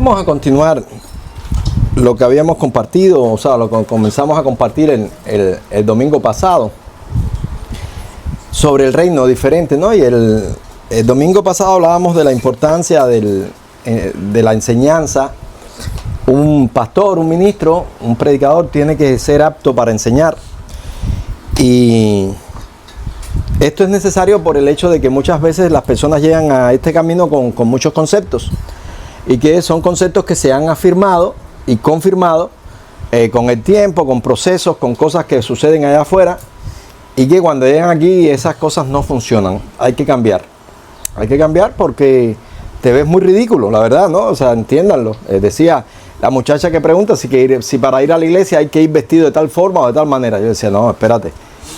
Vamos a continuar lo que habíamos compartido, o sea, lo que comenzamos a compartir el domingo pasado sobre el reino diferente, ¿no? Y el domingo pasado hablábamos de la importancia de la enseñanza. Un pastor, un ministro, un predicador tiene que ser apto para enseñar. Y esto es necesario por el hecho de que muchas veces las personas llegan a este camino con muchos conceptos, y que son conceptos que se han afirmado y confirmado con el tiempo, con procesos, con cosas que suceden allá afuera, y que cuando llegan aquí esas cosas no funcionan. Hay que cambiar porque te ves muy ridículo, la verdad, ¿no? O sea, entiéndanlo. Decía la muchacha que pregunta si para ir a la iglesia hay que ir vestido de tal forma o de tal manera. Yo decía, no, espérate.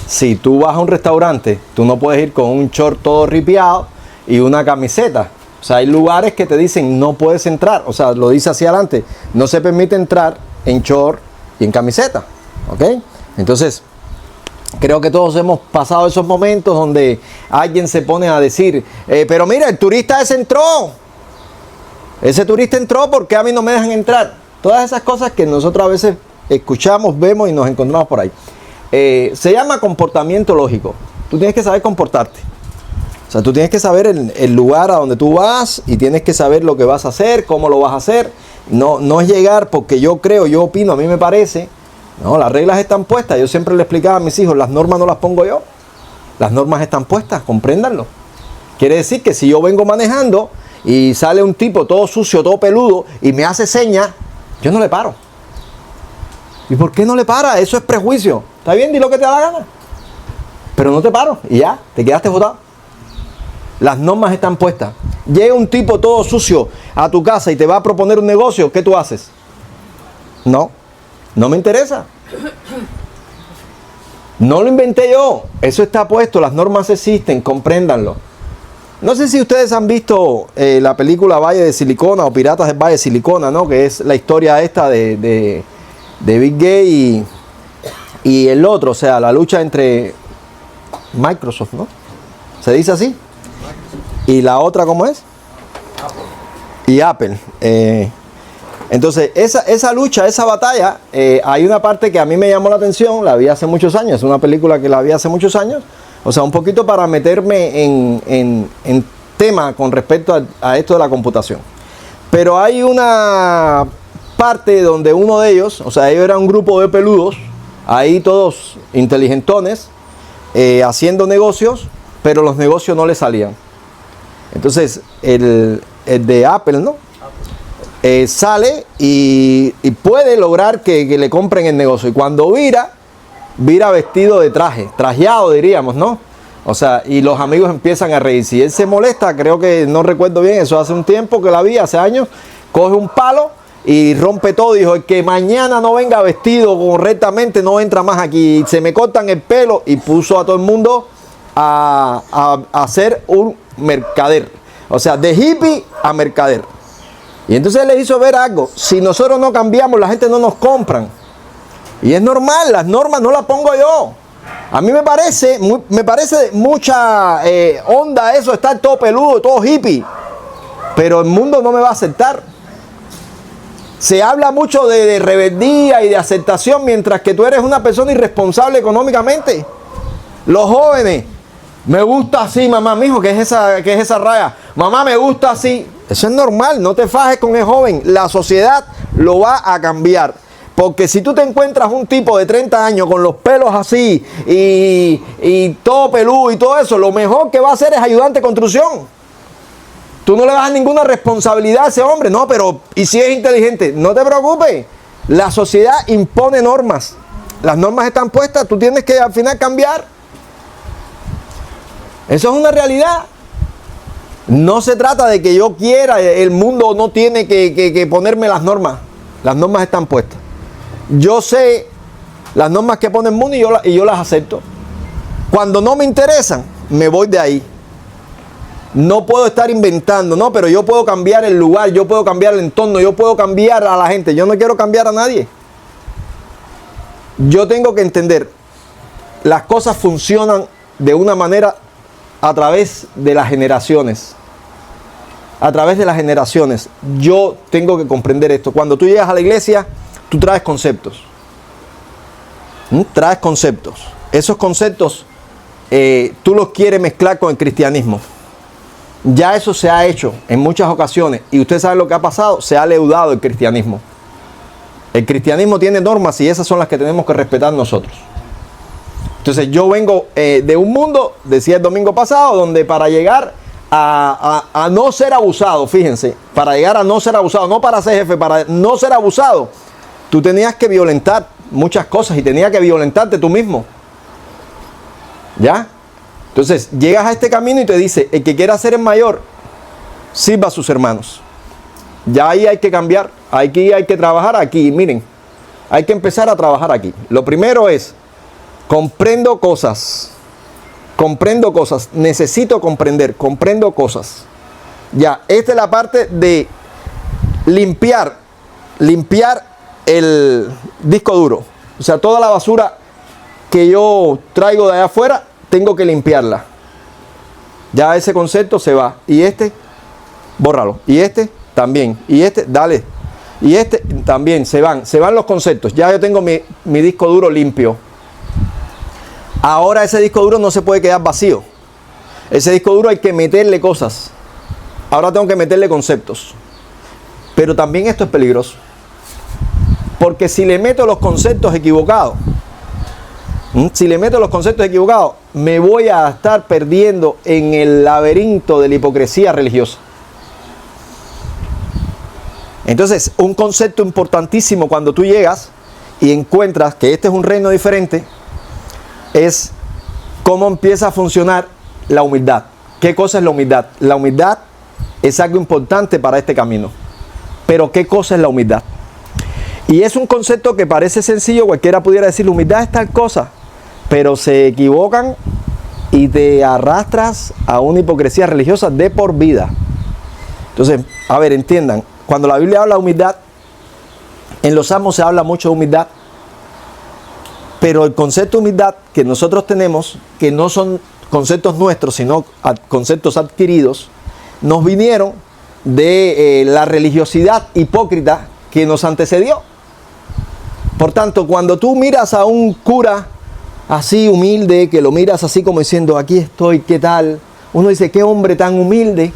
Si tú vas a un restaurante, tú no puedes ir con un short todo ripiado y una camiseta. O sea, hay lugares que te dicen no puedes entrar. O sea, lo dice hacia adelante. No se permite entrar en short y en camiseta. ¿Ok? Entonces, creo que todos hemos pasado esos momentos donde alguien se pone a decir, pero mira, el turista ese entró. Ese turista entró, ¿por qué a mí no me dejan entrar? Todas esas cosas que nosotros a veces escuchamos, vemos y nos encontramos por ahí. Se llama comportamiento lógico. Tú tienes que saber comportarte. O sea, tú tienes que saber el lugar a donde tú vas y tienes que saber lo que vas a hacer, cómo lo vas a hacer. No es llegar porque yo creo, yo opino, a mí me parece. No, las reglas están puestas. Yo siempre le explicaba a mis hijos, las normas no las pongo yo. Las normas están puestas, compréndanlo. Quiere decir que si yo vengo manejando y sale un tipo todo sucio, todo peludo y me hace señas, yo no le paro. ¿Y por qué no le para? Eso es prejuicio. Está bien, di lo que te da la gana. Pero no te paro y ya, te quedaste botado. Las normas están puestas. Llega un tipo todo sucio a tu casa y te va a proponer un negocio, ¿qué tú haces? No me interesa. No lo inventé yo. Eso está puesto, las normas existen, compréndanlo. No sé si ustedes han visto la película Valle de Silicona o Piratas del Valle de Silicona, ¿no? Que es la historia esta de Bill Gates y el otro, o sea, la lucha entre Microsoft, ¿no? ¿Se dice así? Y la otra, ¿cómo es? Y Apple. Entonces, esa lucha, esa batalla, hay una parte que a mí me llamó la atención, la vi hace muchos años, es una película que la vi hace muchos años, o sea, un poquito para meterme en tema con respecto a esto de la computación. Pero hay una parte donde uno de ellos, o sea, ellos eran un grupo de peludos, ahí todos inteligentones, haciendo negocios, pero los negocios no les salían. Entonces, el de Apple, ¿no? Sale y puede lograr que le compren el negocio. Y cuando vira vestido de trajeado diríamos, ¿no? O sea, y los amigos empiezan a reírse. Y él se molesta, creo que no recuerdo bien, eso hace un tiempo que la vi, hace años, coge un palo y rompe todo. Dijo, el que mañana no venga vestido correctamente no entra más aquí. Se me cortan el pelo y puso a todo el mundo a ser un mercader. O sea, de hippie a mercader. Y entonces él le hizo ver algo. Si nosotros no cambiamos, la gente no nos compran. Y es normal, las normas no las pongo yo. A mí me parece mucha onda eso, estar todo peludo, todo hippie. Pero el mundo no me va a aceptar. Se habla mucho de rebeldía y de aceptación, mientras que tú eres una persona irresponsable económicamente. Los jóvenes, me gusta así, mamá, mijo, ¿qué es esa raya? Mamá, me gusta así. Eso es normal, no te fajes con el joven. La sociedad lo va a cambiar. Porque si tú te encuentras un tipo de 30 años con los pelos así y todo peludo y todo eso, lo mejor que va a hacer es ayudante de construcción. Tú no le das ninguna responsabilidad a ese hombre. No, pero ¿y si es inteligente? No te preocupes. La sociedad impone normas. Las normas están puestas, tú tienes que al final cambiar. Eso es una realidad. No se trata de que yo quiera, el mundo no tiene que ponerme las normas. Las normas están puestas. Yo sé las normas que pone el mundo y yo las acepto. Cuando no me interesan, me voy de ahí. No puedo estar inventando, no, pero yo puedo cambiar el lugar, yo puedo cambiar el entorno, yo puedo cambiar a la gente. Yo no quiero cambiar a nadie. Yo tengo que entender, las cosas funcionan de una manera a través de las generaciones. a través de las generaciones. Yo tengo que comprender esto. Cuando tú llegas a la iglesia, tú traes conceptos. Traes conceptos. Esos conceptos tú los quieres mezclar con el cristianismo. Ya eso se ha hecho en muchas ocasiones. Y usted sabe lo que ha pasado. Se ha leudado el cristianismo. El cristianismo tiene normas y esas son las que tenemos que respetar nosotros. Entonces yo vengo de un mundo, decía el domingo pasado, donde para llegar a no ser abusado, fíjense, para llegar a no ser abusado, no para ser jefe, para no ser abusado, tú tenías que violentar muchas cosas y tenías que violentarte tú mismo. ¿Ya? Entonces llegas a este camino y te dice, el que quiera ser el mayor, sirva a sus hermanos. Ya ahí hay que cambiar, aquí hay que trabajar aquí, miren, hay que empezar a trabajar aquí. Lo primero es, comprendo cosas, necesito comprender, comprendo cosas. Ya, esta es la parte de limpiar el disco duro. O sea, toda la basura que yo traigo de allá afuera, tengo que limpiarla. Ya ese concepto se va. Y este, bórralo. Y este también. Y este, dale. Y este también, se van los conceptos. Ya yo tengo mi disco duro limpio. Ahora ese disco duro no se puede quedar vacío. Ese disco duro hay que meterle cosas. Ahora tengo que meterle conceptos. Pero también esto es peligroso. Porque si le meto los conceptos equivocados, me voy a estar perdiendo en el laberinto de la hipocresía religiosa. Entonces, un concepto importantísimo cuando tú llegas y encuentras que este es un reino diferente, es cómo empieza a funcionar la humildad. ¿Qué cosa es la humildad? La humildad es algo importante para este camino. Pero ¿qué cosa es la humildad? Y es un concepto que parece sencillo, cualquiera pudiera decir, la humildad es tal cosa, pero se equivocan y te arrastras a una hipocresía religiosa de por vida. Entonces, a ver, entiendan, cuando la Biblia habla de humildad, en los Salmos se habla mucho de humildad, pero el concepto de humildad que nosotros tenemos, que no son conceptos nuestros, sino conceptos adquiridos, nos vinieron de la religiosidad hipócrita que nos antecedió. Por tanto, cuando tú miras a un cura así humilde, que lo miras así como diciendo, aquí estoy, ¿qué tal? Uno dice, qué hombre tan humilde.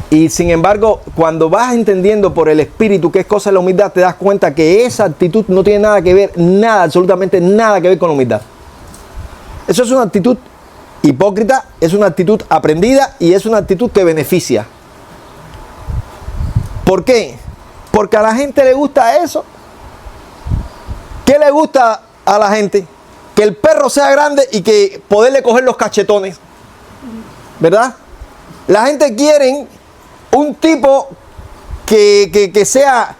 Y sin embargo, cuando vas entendiendo por el Espíritu qué es cosa la humildad, te das cuenta que esa actitud no tiene nada que ver, nada, absolutamente nada que ver con la humildad. Eso es una actitud hipócrita, es una actitud aprendida y es una actitud que beneficia. ¿Por qué? Porque a la gente le gusta eso. ¿Qué le gusta a la gente? Que el perro sea grande y que poderle coger los cachetones. ¿Verdad? La gente quiere un tipo que sea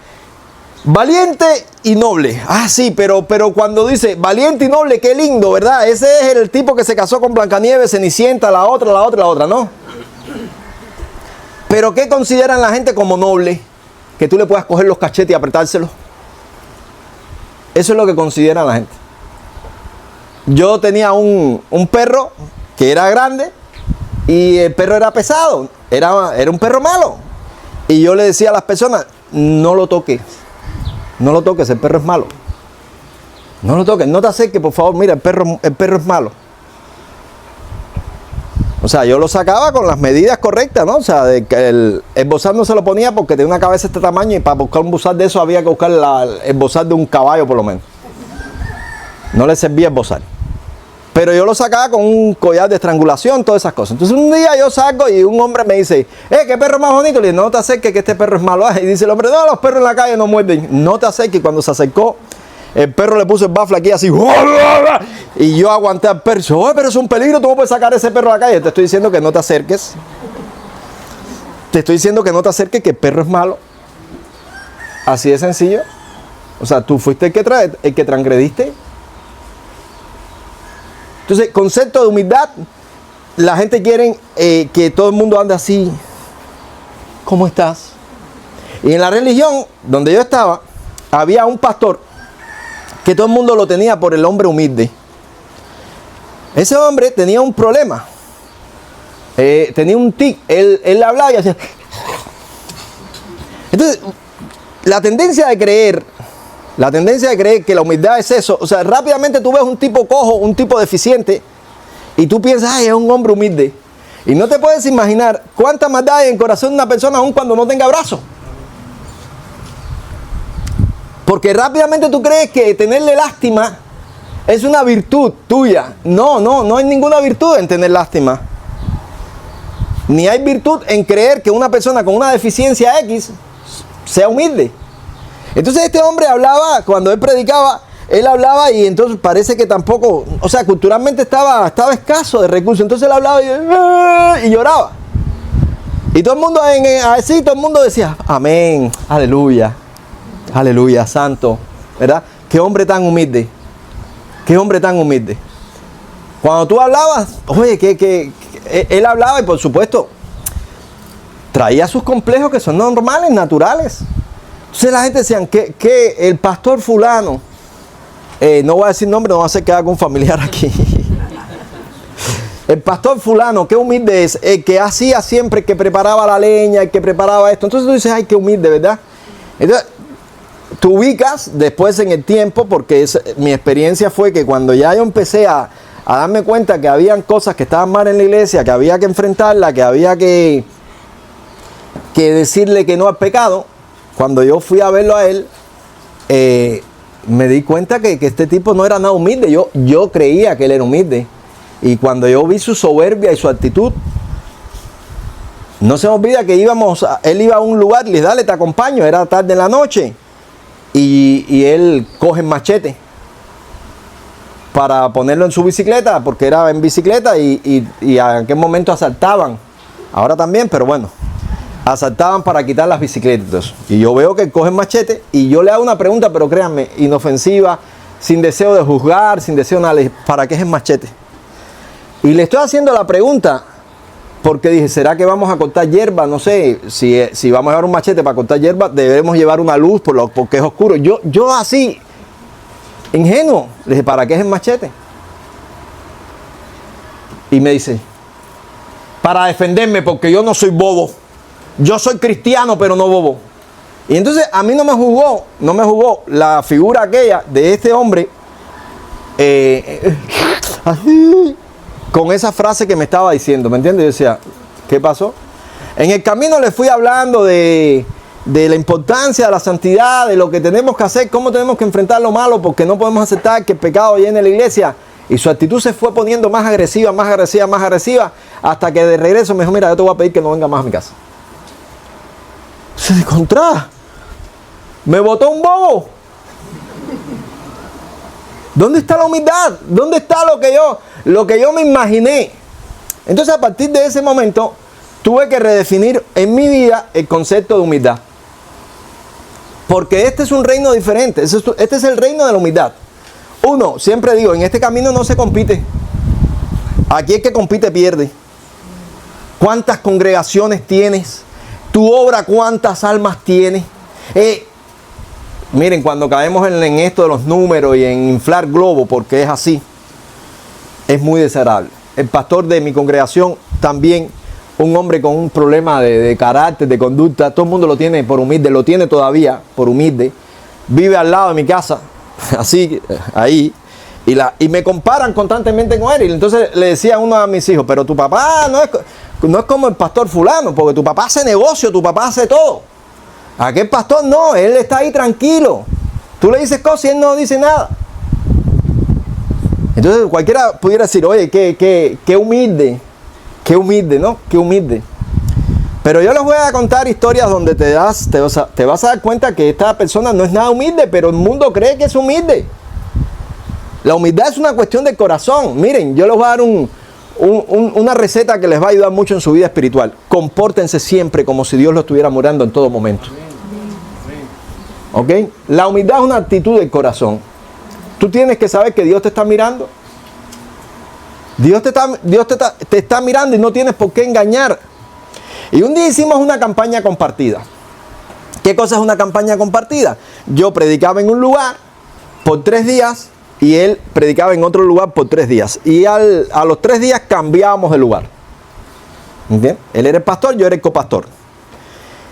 valiente y noble. Ah, sí, pero cuando dice valiente y noble, qué lindo, ¿verdad? Ese es el tipo que se casó con Blancanieves, Cenicienta, la otra, ¿no? Pero ¿qué consideran la gente como noble? Que tú le puedas coger los cachetes y apretárselos. Eso es lo que consideran la gente. Yo tenía un perro que era grande y el perro era pesado. Era un perro malo. Y yo le decía a las personas, no lo toques. No lo toques, el perro es malo. No lo toques, no te acerques, por favor. Mira, el perro es malo. O sea, yo lo sacaba con las medidas correctas, ¿no? O sea, el bozal no se lo ponía porque tenía una cabeza de este tamaño y para buscar un bozal de eso había que buscar el bozal de un caballo por lo menos. No le servía el bozal. Pero yo lo sacaba con un collar de estrangulación, todas esas cosas. Entonces un día yo salgo y un hombre me dice, ¿qué perro más bonito? Le digo, no te acerques que este perro es malo. Y dice el hombre, no, los perros en la calle no muerden. No te acerques. Y cuando se acercó, el perro le puso el bafle aquí así. Y yo aguanté al perro. Oye, pero es un peligro, tú no puedes sacar ese perro a la calle. Te estoy diciendo que no te acerques. Te estoy diciendo que no te acerques, que el perro es malo. Así de sencillo. O sea, tú fuiste el que transgrediste. Entonces, concepto de humildad, la gente quiere que todo el mundo ande así. ¿Cómo estás? Y en la religión donde yo estaba, había un pastor que todo el mundo lo tenía por el hombre humilde. Ese hombre tenía un problema. tenía un tic, él hablaba y hacía. Entonces, la tendencia de creer que la humildad es eso, o sea, rápidamente tú ves un tipo cojo, un tipo deficiente, y tú piensas, ay, es un hombre humilde. Y no te puedes imaginar cuánta maldad hay en el corazón de una persona aun cuando no tenga brazos. Porque rápidamente tú crees que tenerle lástima es una virtud tuya. No hay ninguna virtud en tener lástima. Ni hay virtud en creer que una persona con una deficiencia X sea humilde. Entonces este hombre hablaba, cuando él predicaba, él hablaba y entonces parece que tampoco, o sea, culturalmente estaba escaso de recursos. Entonces él hablaba y lloraba. Y todo el mundo así, todo el mundo decía, amén, aleluya, aleluya, santo, ¿verdad? Qué hombre tan humilde, qué hombre tan humilde. Cuando tú hablabas, oye, que él hablaba y por supuesto traía sus complejos que son normales, naturales. Entonces la gente decía que el pastor fulano, no voy a decir nombre, no va a hacer que haga un familiar aquí. El pastor fulano, qué humilde es, el que hacía siempre, el que preparaba la leña, el que preparaba esto. Entonces tú dices, ay, qué humilde, ¿verdad? Entonces, tú ubicas después en el tiempo, porque mi experiencia fue que cuando ya yo empecé a darme cuenta que habían cosas que estaban mal en la iglesia, que había que enfrentarla, que había que decirle que no al pecado, cuando yo fui a verlo a él, me di cuenta que este tipo no era nada humilde. Yo creía que él era humilde. Y cuando yo vi su soberbia y su actitud, no se me olvida que él iba a un lugar y le dije, dale, te acompaño, era tarde en la noche. Y él coge el machete para ponerlo en su bicicleta, porque era en bicicleta y en aquel momento asaltaban. Ahora también, pero bueno. Asaltaban para quitar las bicicletas. Y yo veo que él coge el machete y yo le hago una pregunta, pero créanme, inofensiva, sin deseo de juzgar, sin deseo de nada. ¿Para qué es el machete? Y le estoy haciendo la pregunta porque dije, ¿será que vamos a cortar hierba? No sé, si vamos a llevar un machete para cortar hierba, debemos llevar una luz porque es oscuro. Yo así, ingenuo, le dije, ¿para qué es el machete? Y me dice, para defenderme, porque yo no soy bobo. Yo soy cristiano, pero no bobo. Y entonces a mí no me jugó la figura aquella de este hombre así, con esa frase que me estaba diciendo, ¿me entiendes? Yo decía, ¿qué pasó? En el camino le fui hablando de la importancia de la santidad, de lo que tenemos que hacer, cómo tenemos que enfrentar lo malo, porque no podemos aceptar que el pecado llene la iglesia. Y su actitud se fue poniendo más agresiva, hasta que de regreso me dijo, mira, yo te voy a pedir que no venga más a mi casa. Se de contra. Me botó un bobo. ¿Dónde está la humildad? ¿Dónde está lo que yo me imaginé? Entonces a partir de ese momento tuve que redefinir en mi vida el concepto de humildad. Porque este es un reino diferente. Este es el reino de la humildad. Uno, siempre digo, en este camino no se compite. Aquí el que compite pierde. ¿Cuántas congregaciones tienes? Tu obra, ¿cuántas almas tiene? Miren, cuando caemos en esto de los números y en inflar globo, porque es así, es muy desagradable. El pastor de mi congregación también, un hombre con un problema de carácter, de conducta, todo el mundo lo tiene por humilde, lo tiene todavía por humilde, vive al lado de mi casa, así, ahí, y me comparan constantemente con él. Y entonces le decía a uno de mis hijos, pero tu papá no es como el pastor fulano, porque tu papá hace negocio, tu papá hace todo. Aquel pastor no, él está ahí tranquilo. Tú le dices cosas y él no dice nada. Entonces cualquiera pudiera decir, oye, qué humilde, ¿no? Qué humilde. Pero yo les voy a contar historias donde te vas a dar cuenta que esta persona no es nada humilde, pero el mundo cree que es humilde. La humildad es una cuestión de corazón. Miren, yo les voy a dar una receta que les va a ayudar mucho en su vida espiritual. Compórtense siempre como si Dios lo estuviera morando en todo momento. ¿Ok? La humildad es una actitud del corazón. Tú tienes que saber que Dios te está mirando. Dios te está mirando y no tienes por qué engañar. Y un día hicimos una campaña compartida. ¿Qué cosa es una campaña compartida? Yo predicaba en un lugar por 3 días y él predicaba en otro lugar por 3 días. Y a los 3 días cambiábamos de lugar. ¿Entiendes? Él era el pastor, yo era el copastor.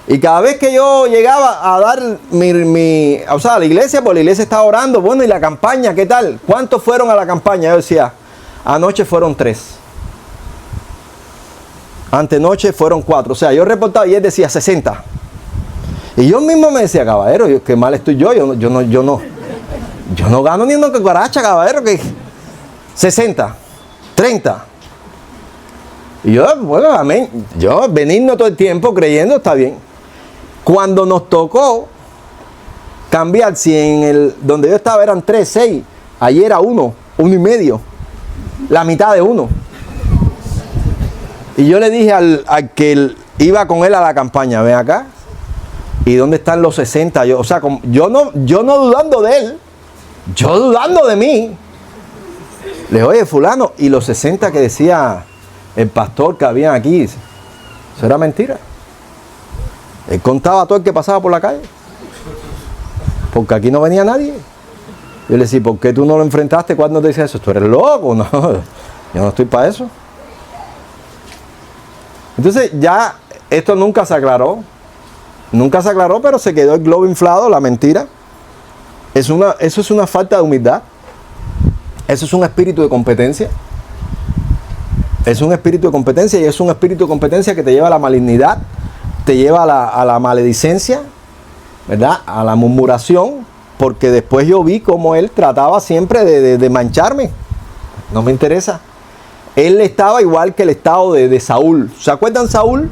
Y cada vez que yo llegaba a dar o sea, a la iglesia, pues la iglesia estaba orando, bueno, y la campaña, ¿qué tal? ¿Cuántos fueron a la campaña? Yo decía, anoche fueron 3. Antenoche fueron 4. O sea, yo reportaba y él decía 60. Y yo mismo me decía, caballero, qué mal estoy yo no gano ni una cucaracha, caballero, que 60, 30. Y yo, bueno, amén. Yo benigno todo el tiempo, creyendo, está bien. Cuando nos tocó cambiar, si donde yo estaba eran 3, 6, allí era 1, 1 y medio, la mitad de 1. Y yo le dije al que iba con él a la campaña, ven acá, ¿y dónde están los 60? Yo no dudando de él, yo dudando de mí. Le dije, oye, fulano, ¿y los 60 que decía el pastor que habían aquí? Eso era mentira. Él contaba a todo el que pasaba por la calle, porque aquí no venía nadie. Yo le decía, ¿por qué tú no lo enfrentaste cuando te decía eso? ¿Tú eres loco? No, yo no estoy para eso. Entonces ya esto nunca se aclaró, pero se quedó el globo inflado, la mentira. Eso es una falta de humildad. Eso es un espíritu de competencia. Es un espíritu de competencia, y es un espíritu de competencia que te lleva a la malignidad, te lleva a la maledicencia, ¿verdad? A la murmuración, porque después yo vi cómo él trataba siempre de mancharme. No me interesa. Él estaba igual que el estado de Saúl. ¿Se acuerdan Saúl?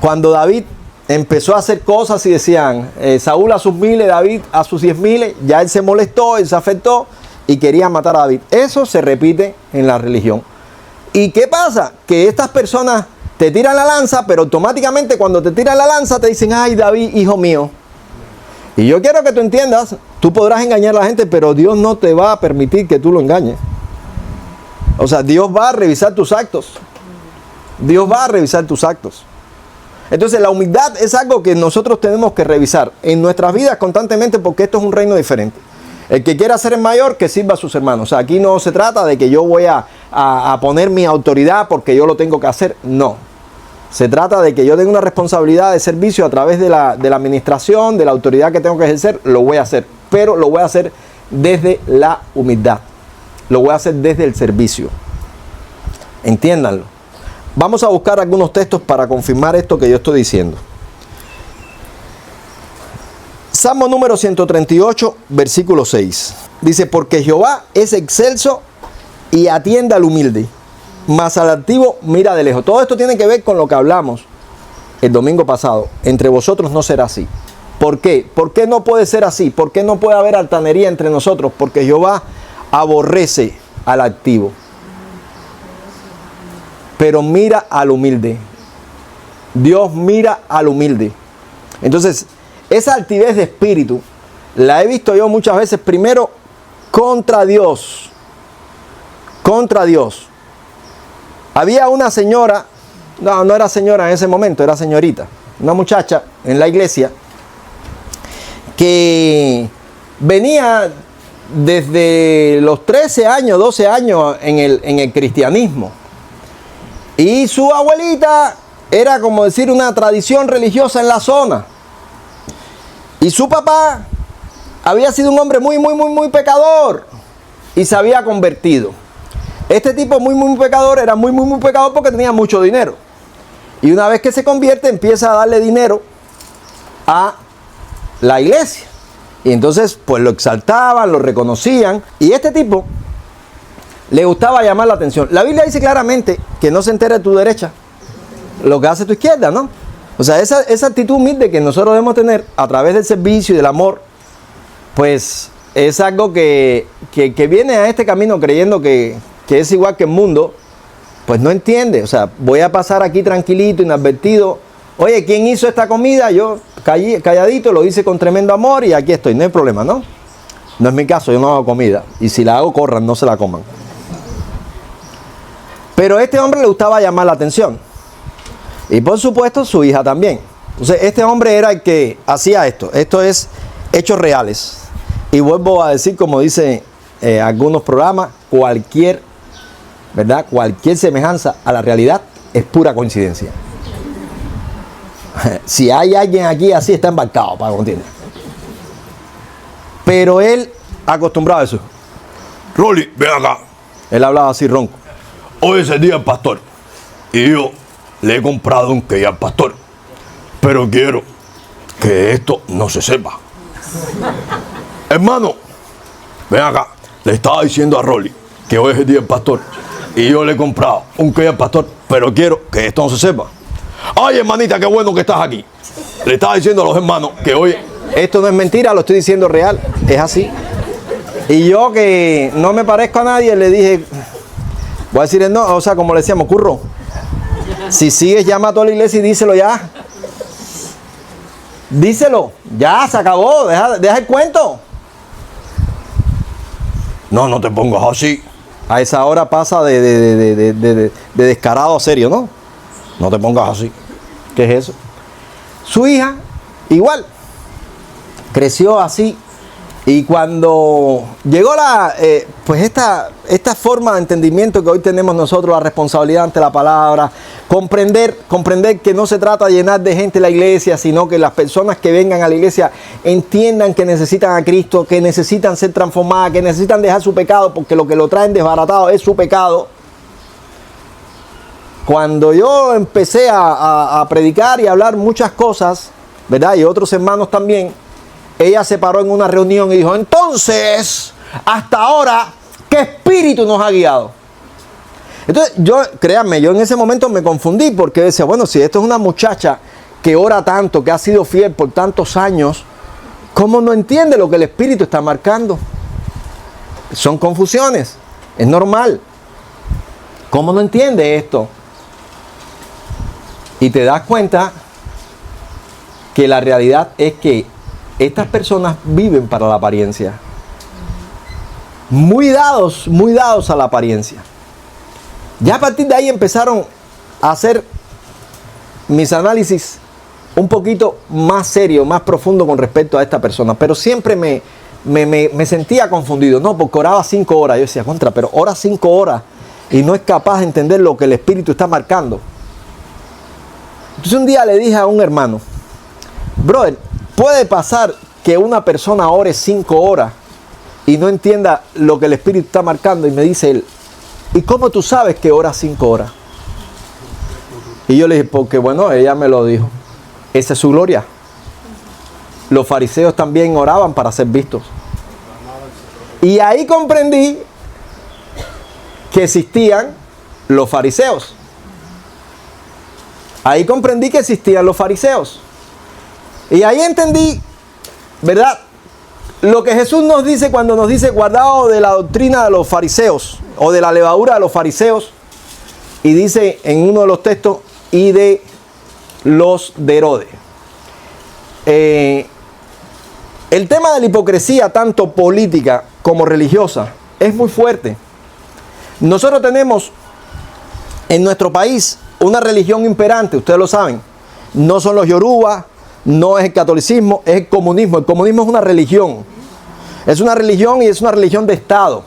Cuando David empezó a hacer cosas y decían, Saúl a sus 1000, David a sus 10.000, ya él se molestó, él se afectó y quería matar a David. Eso se repite en la religión. ¿Y qué pasa? Que estas personas te tiran la lanza, pero automáticamente cuando te tiran la lanza te dicen, ay, David, hijo mío. Y yo quiero que tú entiendas, tú podrás engañar a la gente, pero Dios no te va a permitir que tú lo engañes. O sea, Dios va a revisar tus actos. Dios va a revisar tus actos. Entonces la humildad es algo que nosotros tenemos que revisar en nuestras vidas constantemente, porque esto es un reino diferente. El que quiera ser el mayor, que sirva a sus hermanos. O sea, aquí no se trata de que yo voy a poner mi autoridad porque yo lo tengo que hacer. No. Se trata de que yo tenga una responsabilidad de servicio a través de la administración, de la autoridad que tengo que ejercer, lo voy a hacer. Pero lo voy a hacer desde la humildad. Lo voy a hacer desde el servicio. Entiéndanlo. Vamos a buscar algunos textos para confirmar esto que yo estoy diciendo. Salmo número 138, versículo 6. Dice, porque Jehová es excelso y atiende al humilde, mas al altivo mira de lejos. Todo esto tiene que ver con lo que hablamos el domingo pasado. Entre vosotros no será así. ¿Por qué? ¿Por qué no puede ser así? ¿Por qué no puede haber altanería entre nosotros? Porque Jehová aborrece al altivo, pero mira al humilde. Dios mira al humilde. Entonces, esa altivez de espíritu la he visto yo muchas veces, primero contra Dios. Contra Dios. Había una señora, no era señora en ese momento, era señorita, una muchacha en la iglesia que venía desde los 13 años, 12 años en el cristianismo. Y su abuelita era, como decir, una tradición religiosa en la zona. Y su papá había sido un hombre muy pecador y se había convertido. Este tipo muy pecador era muy pecador porque tenía mucho dinero. Y una vez que se convierte, empieza a darle dinero a la iglesia. Y entonces, pues lo exaltaban, lo reconocían. Y este tipo le gustaba llamar la atención. La Biblia dice claramente que no se entere tu derecha lo que hace tu izquierda, ¿no? O sea, esa actitud humilde que nosotros debemos tener a través del servicio y del amor, pues es algo que viene a este camino creyendo que es igual que el mundo, pues no entiende. O sea, voy a pasar aquí tranquilito, inadvertido. Oye, ¿quién hizo esta comida? Yo calladito, lo hice con tremendo amor y aquí estoy, no hay problema, ¿no? No es mi caso, yo no hago comida. Y si la hago, corran, no se la coman. Pero a este hombre le gustaba llamar la atención. Y por supuesto su hija también. Entonces este hombre era el que hacía esto. Esto es hechos reales. Y vuelvo a decir, como dice algunos programas, cualquier semejanza a la realidad es pura coincidencia. Si hay alguien aquí así, está embarcado, para que entiendan. Pero él, acostumbrado a eso. Rolly, ven acá. Él hablaba así ronco. Hoy es el día del pastor. Y yo le he comprado un cake al pastor. Pero quiero que esto no se sepa. Hermano, ven acá. Le estaba diciendo a Rolly que hoy es el día del pastor. Y yo le he comprado un cake al pastor. Pero quiero que esto no se sepa. Ay, hermanita, qué bueno que estás aquí. Le estaba diciendo a los hermanos que hoy... Esto no es mentira, lo estoy diciendo real. Es así. Y yo, que no me parezco a nadie, le dije... Voy a decirle no, o sea, como le decíamos, curro. Si sigues, llama a toda la iglesia y díselo ya. Díselo. Ya, se acabó. Deja el cuento. No, no te pongas así. A esa hora pasa de descarado a serio, ¿no? No te pongas así. ¿Qué es eso? Su hija, igual. Creció así. Y cuando llegó pues esta forma de entendimiento que hoy tenemos nosotros, la responsabilidad ante la palabra, comprender que no se trata de llenar de gente la iglesia, sino que las personas que vengan a la iglesia entiendan que necesitan a Cristo, que necesitan ser transformadas, que necesitan dejar su pecado, porque lo que lo traen desbaratado es su pecado. Cuando yo empecé a predicar y a hablar muchas cosas, ¿verdad? Y otros hermanos también, ella se paró en una reunión y dijo, entonces, hasta ahora, ¿qué espíritu nos ha guiado? Entonces, créanme, yo en ese momento me confundí porque decía, bueno, si esto es una muchacha que ora tanto, que ha sido fiel por tantos años, ¿cómo no entiende lo que el espíritu está marcando? Son confusiones, es normal. ¿Cómo no entiende esto? Y te das cuenta que la realidad es que estas personas viven para la apariencia. Muy dados a la apariencia. Ya a partir de ahí empezaron a hacer mis análisis un poquito más serio, más profundo con respecto a esta persona. Pero siempre me sentía confundido. No, porque oraba 5 horas. Yo decía, pero ora 5 horas y no es capaz de entender lo que el Espíritu está marcando. Entonces un día le dije a un hermano, brother, puede pasar que una persona ore 5 horas y no entienda lo que el Espíritu está marcando. Y me dice él, ¿y cómo tú sabes que ora 5 horas? Y yo le dije, porque bueno, ella me lo dijo. Esa es su gloria. Los fariseos también oraban para ser vistos. Y ahí comprendí que existían los fariseos. Ahí comprendí que existían los fariseos. Y ahí entendí, ¿verdad?, lo que Jesús nos dice cuando nos dice guardado de la doctrina de los fariseos o de la levadura de los fariseos. Y dice en uno de los textos, y de los de Herodes. El tema de la hipocresía, tanto política como religiosa, es muy fuerte. Nosotros tenemos en nuestro país una religión imperante, ustedes lo saben. No son los yoruba, no es el catolicismo, es el comunismo. El comunismo es una religión. Es una religión y es una religión de Estado.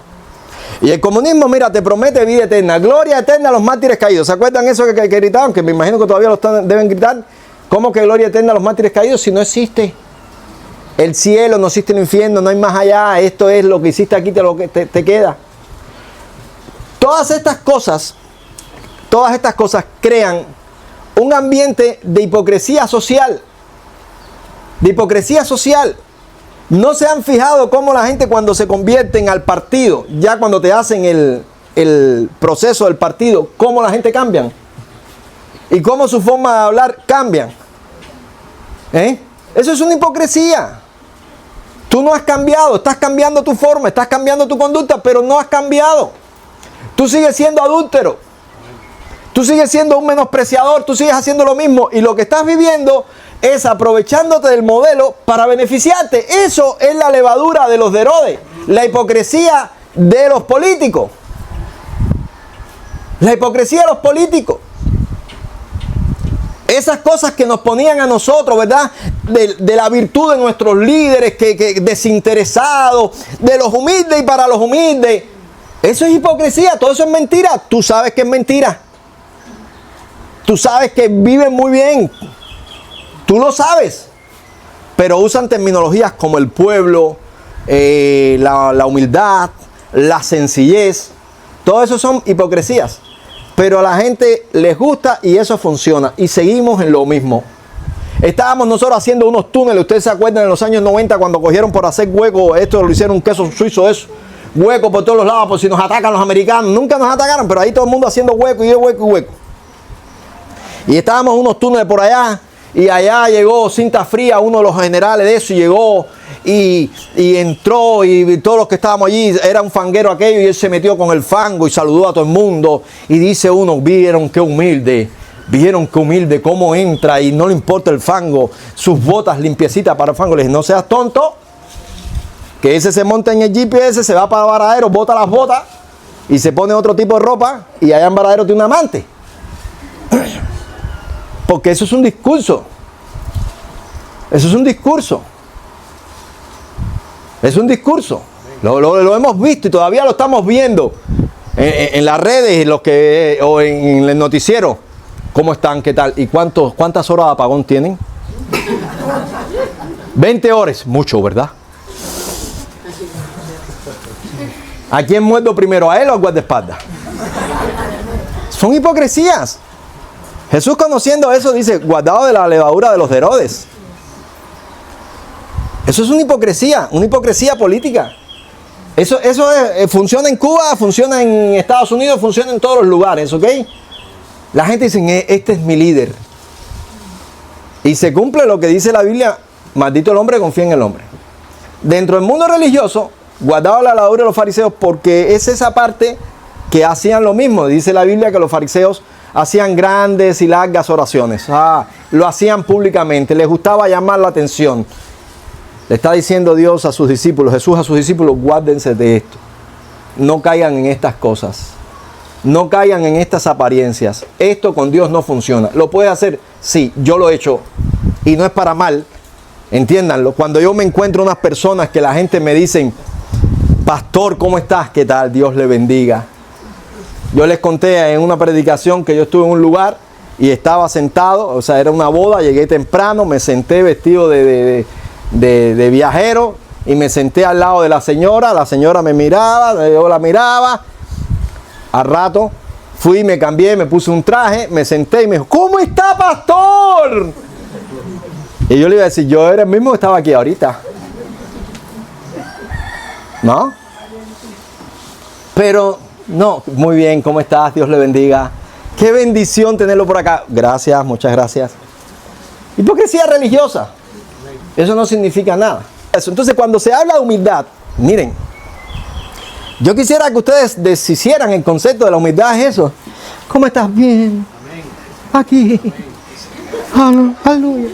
Y el comunismo, mira, te promete vida eterna, gloria eterna a los mártires caídos. ¿Se acuerdan eso que gritaban? Que me imagino que todavía deben gritar. ¿Cómo que gloria eterna a los mártires caídos si no existe el cielo, no existe el infierno, no hay más allá? Esto es lo que hiciste aquí, te queda. Todas estas cosas crean un ambiente de hipocresía social. De hipocresía social. ¿No se han fijado cómo la gente cuando se convierten al partido, ya cuando te hacen el proceso del partido, cómo la gente cambian? Y cómo su forma de hablar cambian. Eso es una hipocresía. Tú no has cambiado, estás cambiando tu forma, estás cambiando tu conducta, pero no has cambiado. Tú sigues siendo adúltero. Tú sigues siendo un menospreciador, tú sigues haciendo lo mismo y lo que estás viviendo es aprovechándote del modelo para beneficiarte. Eso es la levadura de los de Herodes, la hipocresía de los políticos. La hipocresía de los políticos. Esas cosas que nos ponían a nosotros, ¿verdad? De la virtud de nuestros líderes, que desinteresados, de los humildes y para los humildes. Eso es hipocresía, todo eso es mentira. Tú sabes que es mentira. Tú sabes que viven muy bien. Tú lo sabes. Pero usan terminologías como el pueblo, la humildad, la sencillez. Todo eso son hipocresías. Pero a la gente les gusta y eso funciona. Y seguimos en lo mismo. Estábamos nosotros haciendo unos túneles. Ustedes se acuerdan en los años 90 cuando cogieron por hacer hueco. Esto lo hicieron un queso suizo, eso. Hueco por todos los lados por si nos atacan los americanos. Nunca nos atacaron, pero ahí todo el mundo haciendo hueco y hueco y hueco. Y estábamos en unos túneles por allá. Y allá llegó Cinta Fría, uno de los generales de eso, y llegó y entró, y todos los que estábamos allí, era un fanguero aquello, y él se metió con el fango y saludó a todo el mundo. Y dice uno, vieron qué humilde, cómo entra y no le importa el fango, sus botas limpiecitas para el fango. Le dije, no seas tonto, que ese se monta en el GPS, se va para Varadero, bota las botas y se pone otro tipo de ropa, y allá en Varadero tiene un amante. Porque eso es un discurso. Eso es un discurso. Es un discurso. Lo hemos visto y todavía lo estamos viendo en las redes o en el noticiero. ¿Cómo están? ¿Qué tal? ¿Y cuántas horas de apagón tienen? 20 horas. Mucho, ¿verdad? ¿A quién muerdo primero? ¿A él o al guardaespaldas? Son hipocresías. Jesús, conociendo eso, dice, guardado de la levadura de los de Herodes. Eso es una hipocresía política. Eso funciona en Cuba, funciona en Estados Unidos, funciona en todos los lugares, ¿ok? La gente dice, este es mi líder. Y se cumple lo que dice la Biblia, maldito el hombre, confía en el hombre. Dentro del mundo religioso, guardado la levadura de los fariseos, porque es esa parte que hacían lo mismo. Dice la Biblia que los fariseos hacían grandes y largas oraciones. Lo hacían públicamente. Les gustaba llamar la atención. Le está diciendo Dios a sus discípulos, Jesús a sus discípulos, guárdense de esto. No caigan en estas cosas. No caigan en estas apariencias. Esto con Dios no funciona. ¿Lo puede hacer? Sí, yo lo he hecho. Y no es para mal. Entiéndanlo. Cuando yo me encuentro unas personas que la gente me dicen, pastor, ¿cómo estás? ¿Qué tal? Dios le bendiga. Yo les conté en una predicación que yo estuve en un lugar y estaba sentado, o sea, era una boda, llegué temprano, me senté vestido de viajero y me senté al lado de la señora me miraba, yo la miraba. Al rato fui, me cambié, me puse un traje, me senté y me dijo, ¿cómo está, pastor? Y yo le iba a decir, yo era el mismo que estaba aquí ahorita. ¿No? Pero no, muy bien, ¿cómo estás? Dios le bendiga. Qué bendición tenerlo por acá. Gracias, muchas gracias. Hipocresía religiosa. Eso no significa nada. Entonces, cuando se habla de humildad, miren, yo quisiera que ustedes deshicieran el concepto de la humildad. Es eso. ¿Cómo estás? Bien. Aquí. Aleluya.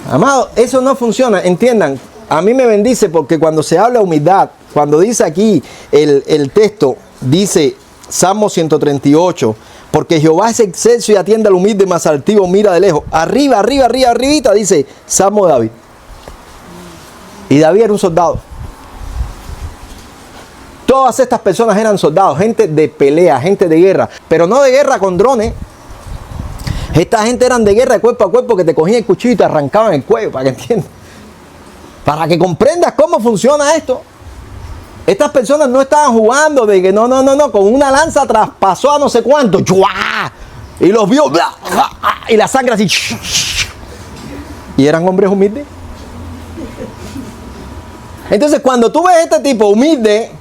Amado, eso no funciona. Entiendan, a mí me bendice porque cuando se habla de humildad, cuando dice aquí el texto, dice Salmo 138, porque Jehová es excelso y atiende al humilde, mas altivo mira de lejos. Arribita dice Salmo de David. Y David era un soldado. Todas estas personas eran soldados, gente de pelea, gente de guerra, pero no de guerra con drones. Esta gente eran de guerra de cuerpo a cuerpo, que te cogían el cuchillo y te arrancaban el cuello, para que entiendas. Para que comprendas cómo funciona esto. Estas personas no estaban jugando de que no, con una lanza traspasó a no sé cuánto, y los vio, y la sangre así, y eran hombres humildes. Entonces, cuando tú ves este tipo humilde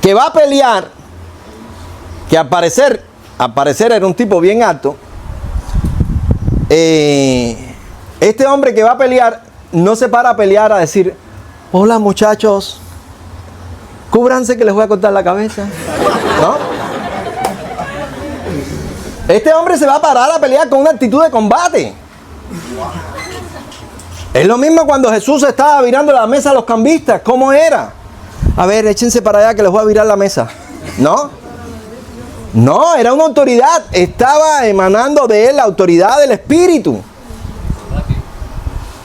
que va a pelear, que al parecer era un tipo bien alto, este hombre que va a pelear no se para a pelear a decir, hola muchachos, cúbranse que les voy a cortar la cabeza. ¿No? Este hombre se va a parar a pelear con una actitud de combate. Es lo mismo cuando Jesús estaba virando la mesa a los cambistas. ¿Cómo era? A ver, échense para allá que les voy a virar la mesa. ¿No? No, era una autoridad. Estaba emanando de él la autoridad del Espíritu.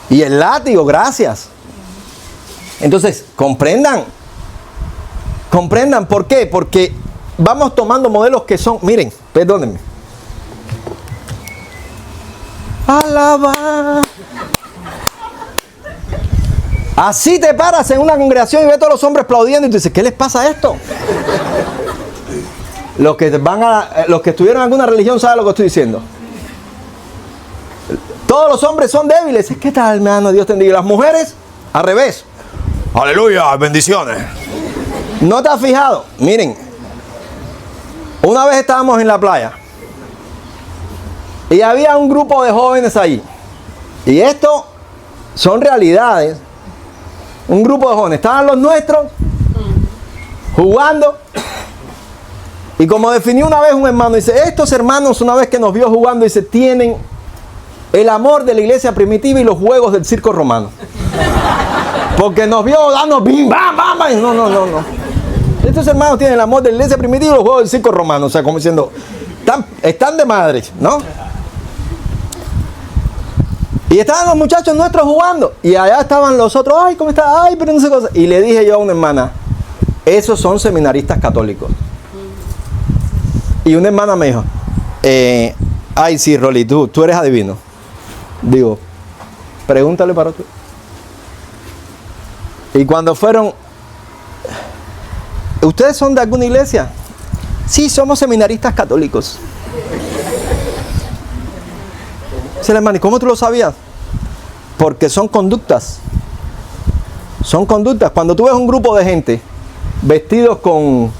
Y el látigo, gracias. Entonces, comprendan. Comprendan, ¿por qué? Porque vamos tomando modelos que son, miren, perdónenme. Alaba. Así te paras en una congregación y ves a todos los hombres aplaudiendo y tú dices, ¿qué les pasa a esto? Los que estuvieron en alguna religión saben lo que estoy diciendo. Todos los hombres son débiles. ¿Qué tal, hermano? Dios te bendiga. Las mujeres, al revés. Aleluya, bendiciones. ¿No te has fijado? Miren, una vez estábamos en la playa y había un grupo de jóvenes ahí. Y esto son realidades. Un grupo de jóvenes. Estaban los nuestros jugando. Y como definió una vez un hermano, dice, estos hermanos una vez que nos vio jugando, dice, tienen el amor de la iglesia primitiva y los juegos del circo romano. Porque nos vio dando bim, bam, bam, bam. No. Estos hermanos tienen el amor de la iglesia primitiva y los juegos del circo romano. O sea, como diciendo, están de madres, ¿no? Y estaban los muchachos nuestros jugando. Y allá estaban los otros, ay, ¿cómo está? Ay, pero no sé cosa. Y le dije yo a una hermana, esos son seminaristas católicos. Y una hermana me dijo, ay, sí, Rolly, tú eres adivino. Digo, pregúntale para tú. Y cuando fueron, ¿ustedes son de alguna iglesia? Sí, somos seminaristas católicos. Dice la hermana, ¿y cómo tú lo sabías? Porque son conductas. Son conductas. Cuando tú ves un grupo de gente vestidos con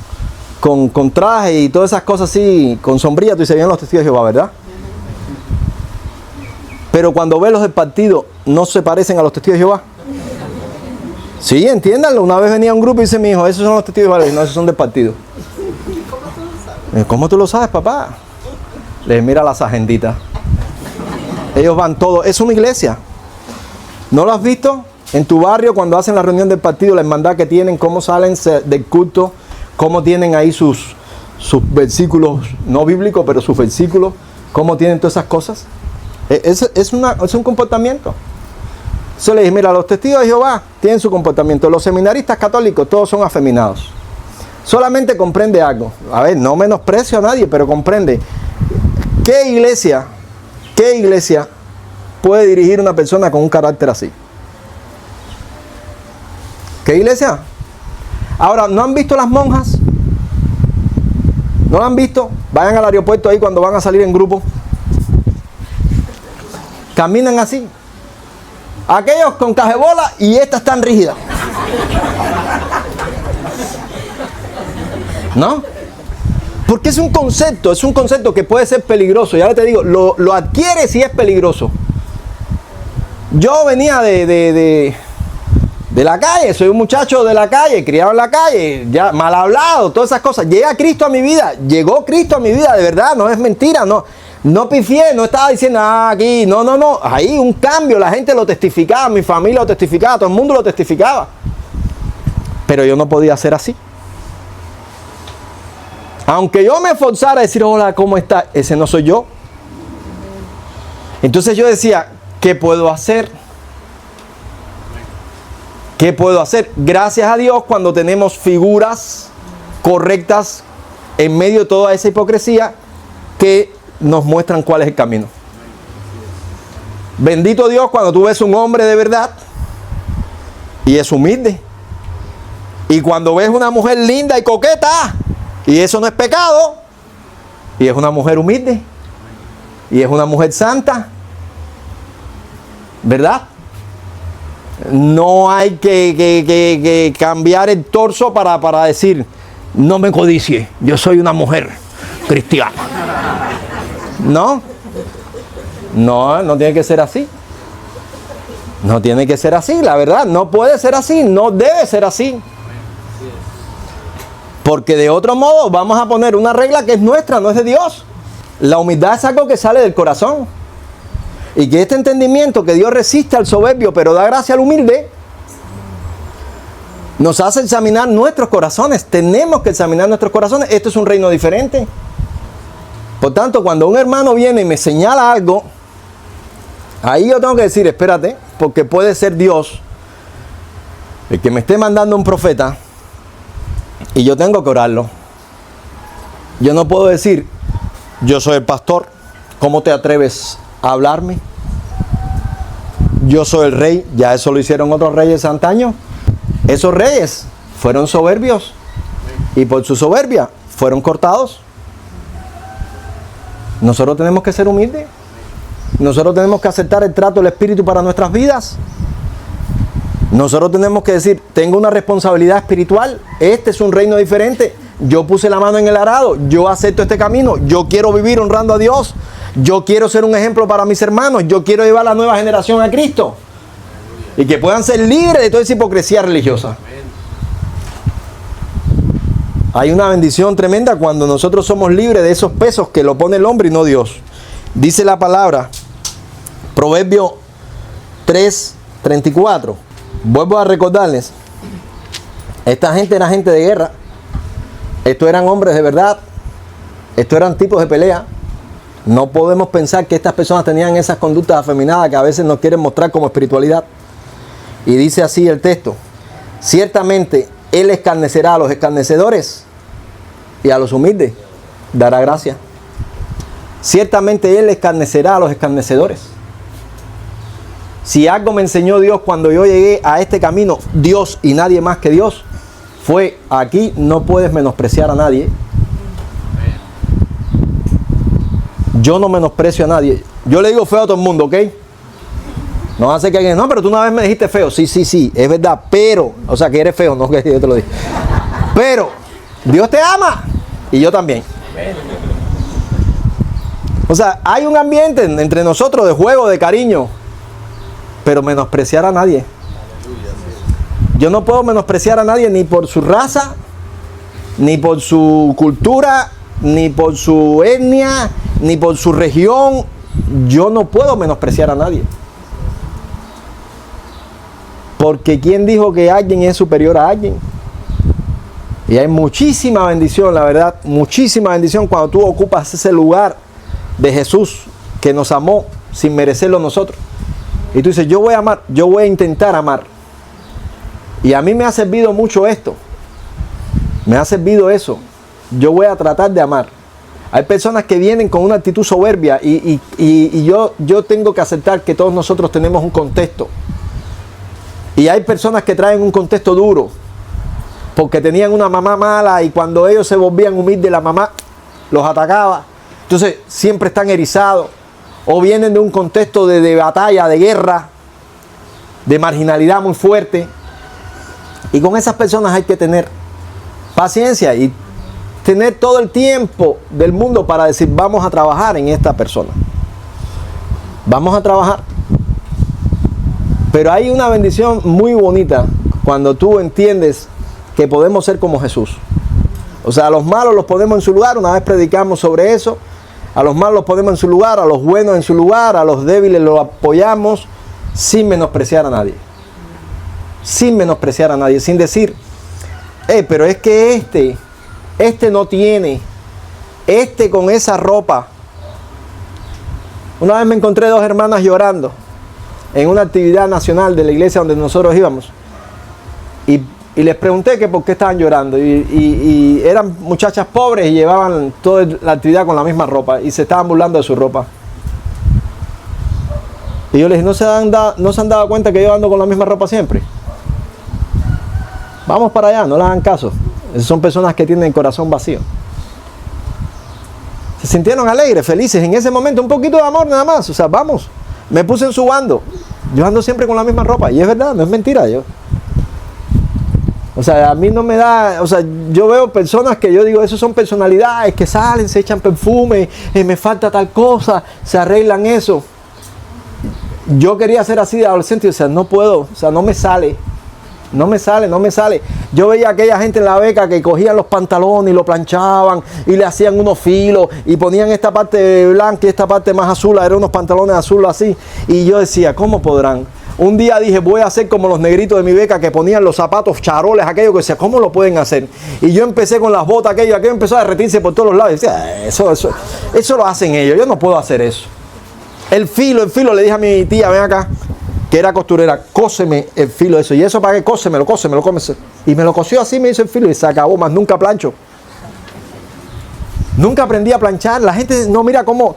traje y todas esas cosas así, con sombrilla, tú dices, bien los testigos de Jehová, ¿verdad? Pero cuando ves los del partido, ¿no se parecen a los testigos de Jehová? Sí, entiéndanlo. Una vez venía un grupo y dice mi hijo, esos son los testigos de Jehová. No, esos son del partido. ¿Cómo tú lo sabes, papá? Les mira las agenditas. Ellos van todos. Es una iglesia. ¿No lo has visto? En tu barrio, cuando hacen la reunión del partido, la hermandad que tienen, cómo salen del culto, cómo tienen ahí sus versículos, no bíblicos, pero sus versículos, cómo tienen todas esas cosas. Es un comportamiento. Yo le dije, mira, los testigos de Jehová tienen su comportamiento. Los seminaristas católicos, todos son afeminados. Solamente comprende algo. A ver, no menosprecio a nadie, pero comprende. ¿Qué iglesia puede dirigir una persona con un carácter así? ¿Qué iglesia? Ahora, ¿no han visto las monjas? ¿No las han visto? Vayan al aeropuerto ahí cuando van a salir en grupo. Caminan así. Aquellos con cajebola y estas tan rígidas. ¿No? Porque es un concepto que puede ser peligroso. Y ahora te digo, lo adquieres y es peligroso. Yo venía de la calle, soy un muchacho de la calle, criado en la calle, ya mal hablado, todas esas cosas. Llega Cristo a mi vida, llegó Cristo a mi vida, de verdad, no es mentira, no pifié, no estaba diciendo, aquí, no, ahí un cambio, la gente lo testificaba, mi familia lo testificaba, todo el mundo lo testificaba. Pero yo no podía ser así. Aunque yo me esforzara a decir, hola, ¿cómo está? Ese no soy yo. Entonces yo decía, ¿qué puedo hacer? ¿Qué puedo hacer? Gracias a Dios, cuando tenemos figuras correctas en medio de toda esa hipocresía que nos muestran cuál es el camino. Bendito Dios cuando tú ves un hombre de verdad y es humilde. Y cuando ves una mujer linda y coqueta, y eso no es pecado, y es una mujer humilde, y es una mujer santa, ¿verdad? No hay que cambiar el torso para decir, no me codicie, yo soy una mujer cristiana. No tiene que ser así. No tiene que ser así, la verdad, no puede ser así, no debe ser así. Porque de otro modo vamos a poner una regla que es nuestra, no es de Dios. La humildad es algo que sale del corazón. Y que este entendimiento que Dios resiste al soberbio, pero da gracia al humilde, nos hace examinar nuestros corazones. Tenemos que examinar nuestros corazones. Esto es un reino diferente. Por tanto, cuando un hermano viene y me señala algo, ahí yo tengo que decir, espérate, porque puede ser Dios el que me esté mandando un profeta y yo tengo que orarlo. Yo no puedo decir, yo soy el pastor, ¿cómo te atreves a hablarme? yo soy el rey. Ya eso lo hicieron otros reyes antaño. Esos reyes fueron soberbios y por su soberbia fueron cortados. Nosotros tenemos que ser humildes. Nosotros tenemos que aceptar el trato del Espíritu para nuestras vidas. Nosotros tenemos que decir, tengo una responsabilidad espiritual. Este es un reino diferente. Yo puse la mano en el arado. Yo acepto este camino. Yo quiero vivir honrando a Dios. Yo quiero ser un ejemplo para mis hermanos. Yo quiero llevar a la nueva generación a Cristo. Y que puedan ser libres de toda esa hipocresía religiosa. Hay una bendición tremenda cuando nosotros somos libres de esos pesos que lo pone el hombre y no Dios. Dice la palabra, Proverbio 3:34. Vuelvo a recordarles, esta gente era gente de guerra. Estos eran hombres de verdad. Estos eran tipos de pelea. No podemos pensar que estas personas tenían esas conductas afeminadas que a veces nos quieren mostrar como espiritualidad. Y dice así el texto: ciertamente Él escarnecerá a los escarnecedores y a los humildes dará gracia. Ciertamente Él escarnecerá a los escarnecedores. Si algo me enseñó Dios cuando yo llegué a este camino, Dios y nadie más que Dios, fue: aquí no puedes menospreciar a nadie. Yo no menosprecio a nadie. Yo le digo feo a todo el mundo, ¿ok? No hace que alguien, no, pero tú una vez me dijiste feo. Sí, es verdad, pero, o sea, que eres feo, no que yo te lo dije. Pero Dios te ama y yo también. O sea, hay un ambiente entre nosotros de juego, de cariño, pero menospreciar a nadie. Yo no puedo menospreciar a nadie ni por su raza, ni por su cultura, ni por su etnia, ni por su región. Yo no puedo menospreciar a nadie. Porque ¿quién dijo que alguien es superior a alguien? Y hay muchísima bendición, la verdad, muchísima bendición cuando tú ocupas ese lugar de Jesús que nos amó sin merecerlo nosotros. Y tú dices, yo voy a amar, yo voy a intentar amar. Y a mí me ha servido mucho esto. Me ha servido eso. Yo voy a tratar de amar. Hay personas que vienen con una actitud soberbia y yo tengo que aceptar que todos nosotros tenemos un contexto. Y hay personas que traen un contexto duro porque tenían una mamá mala y cuando ellos se volvían humildes la mamá los atacaba. Entonces siempre están erizados o vienen de un contexto de batalla, de guerra, de marginalidad muy fuerte. Y con esas personas hay que tener paciencia y tener todo el tiempo del mundo para decir, vamos a trabajar en esta persona. Vamos a trabajar. Pero hay una bendición muy bonita cuando tú entiendes que podemos ser como Jesús. O sea, a los malos los ponemos en su lugar. Una vez predicamos sobre eso. A los malos los ponemos en su lugar, a los buenos en su lugar, a los débiles los apoyamos sin menospreciar a nadie. Sin menospreciar a nadie, sin decir, pero es que este no tiene, con esa ropa. Una vez me encontré dos hermanas llorando en una actividad nacional de la iglesia donde nosotros íbamos. Y les pregunté que por qué estaban llorando. Y eran muchachas pobres y llevaban toda la actividad con la misma ropa y se estaban burlando de su ropa. Y yo les dije, ¿no se han dado cuenta que yo ando con la misma ropa siempre? Vamos para allá, no le hagan caso. Esas son personas que tienen el corazón vacío. Se sintieron alegres, felices. En ese momento un poquito de amor nada más. O sea, vamos. Me puse en su bando. Yo ando siempre con la misma ropa. Y es verdad, no es mentira. O sea, a mí no me da... O sea, yo veo personas que yo digo, esos son personalidades que salen, se echan perfume, me falta tal cosa, se arreglan eso. Yo quería ser así de adolescente y o sea, no puedo. O sea, no me sale. No me sale. Yo veía a aquella gente en la beca que cogían los pantalones y lo planchaban y le hacían unos filos y ponían esta parte blanca y esta parte más azul, eran unos pantalones azules así. Y yo decía, ¿cómo podrán? Un día dije, voy a hacer como los negritos de mi beca que ponían los zapatos charoles, aquello que decía, ¿cómo lo pueden hacer? Y yo empecé con las botas, aquello empezó a derretirse por todos los lados. Y decía, eso lo hacen ellos, yo no puedo hacer eso. El filo, le dije a mi tía, ven acá, que era costurera, cóseme el filo de eso. ¿Y eso para qué? Cósemelo. Y me lo cosió así, me hizo el filo y se acabó, más nunca plancho. Nunca aprendí a planchar. La gente no mira cómo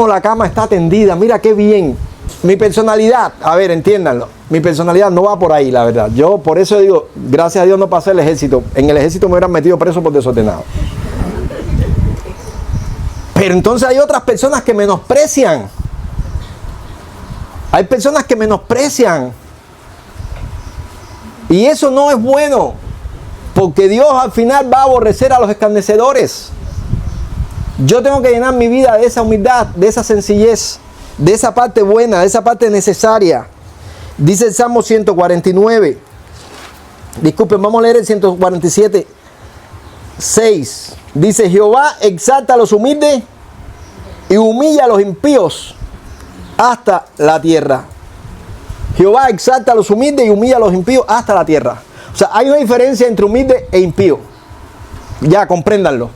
la cama está tendida, mira qué bien. Mi personalidad, a ver, entiéndanlo, mi personalidad no va por ahí, la verdad. Yo por eso digo, gracias a Dios no pasé el ejército. En el ejército me hubieran metido preso por desordenado. Pero entonces hay otras personas que menosprecian. Hay personas que menosprecian. Y eso no es bueno. Porque Dios al final va a aborrecer a los escarnecedores. Yo tengo que llenar mi vida de esa humildad, de esa sencillez, de esa parte buena, de esa parte necesaria. Dice el Salmo 149. Disculpen, vamos a leer el 147. 6. Dice: Jehová exalta a los humildes y humilla a los impíos hasta la tierra. Jehová exalta a los humildes y humilla a los impíos hasta la tierra. O sea, hay una diferencia entre humilde e impío. Ya, compréndanlo.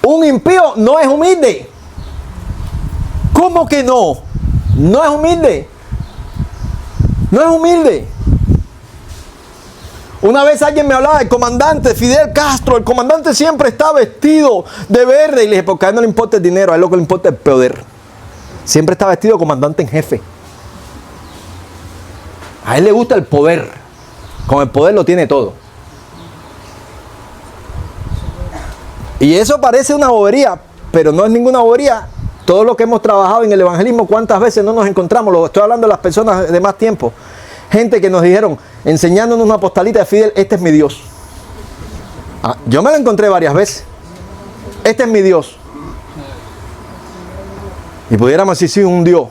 Un impío no es humilde. ¿Cómo que no? No es humilde. No es humilde. Una vez alguien me hablaba del comandante Fidel Castro. El comandante siempre está vestido de verde. Y le dije, porque a él no le importa el dinero, a él lo que le importa es el poder. Siempre está vestido de comandante en jefe. A él le gusta el poder. Con el poder lo tiene todo. Y eso parece una bobería, pero no es ninguna bobería. Todo lo que hemos trabajado en el evangelismo, ¿cuántas veces no nos encontramos? Lo estoy hablando de las personas de más tiempo. Gente que nos dijeron, enseñándonos una postalita de Fidel, este es mi Dios. Yo me lo encontré varias veces. Este es mi Dios. Y pudiéramos decir, sí, un Dios.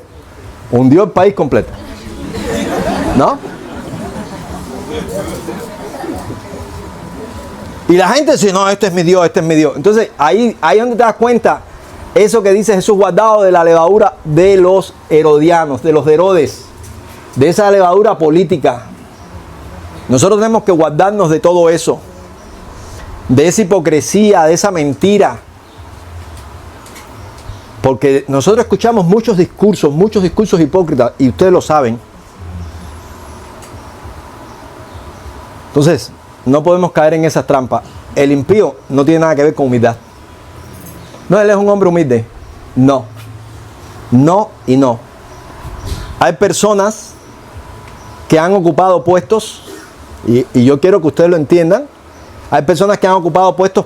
Un Dios del país completo. ¿No? Y la gente dice, no, este es mi Dios, este es mi Dios. Entonces, ahí es donde te das cuenta, eso que dice Jesús, guardado de la levadura de los herodianos, de los de Herodes, de esa levadura política. Nosotros tenemos que guardarnos de todo eso, de esa hipocresía, de esa mentira. Porque nosotros escuchamos muchos discursos hipócritas, y ustedes lo saben. Entonces, no podemos caer en esas trampas. El impío no tiene nada que ver con humildad. No, él es un hombre humilde. No. No y no. Hay personas que han ocupado puestos, y yo quiero que ustedes lo entiendan. Hay personas que han ocupado puestos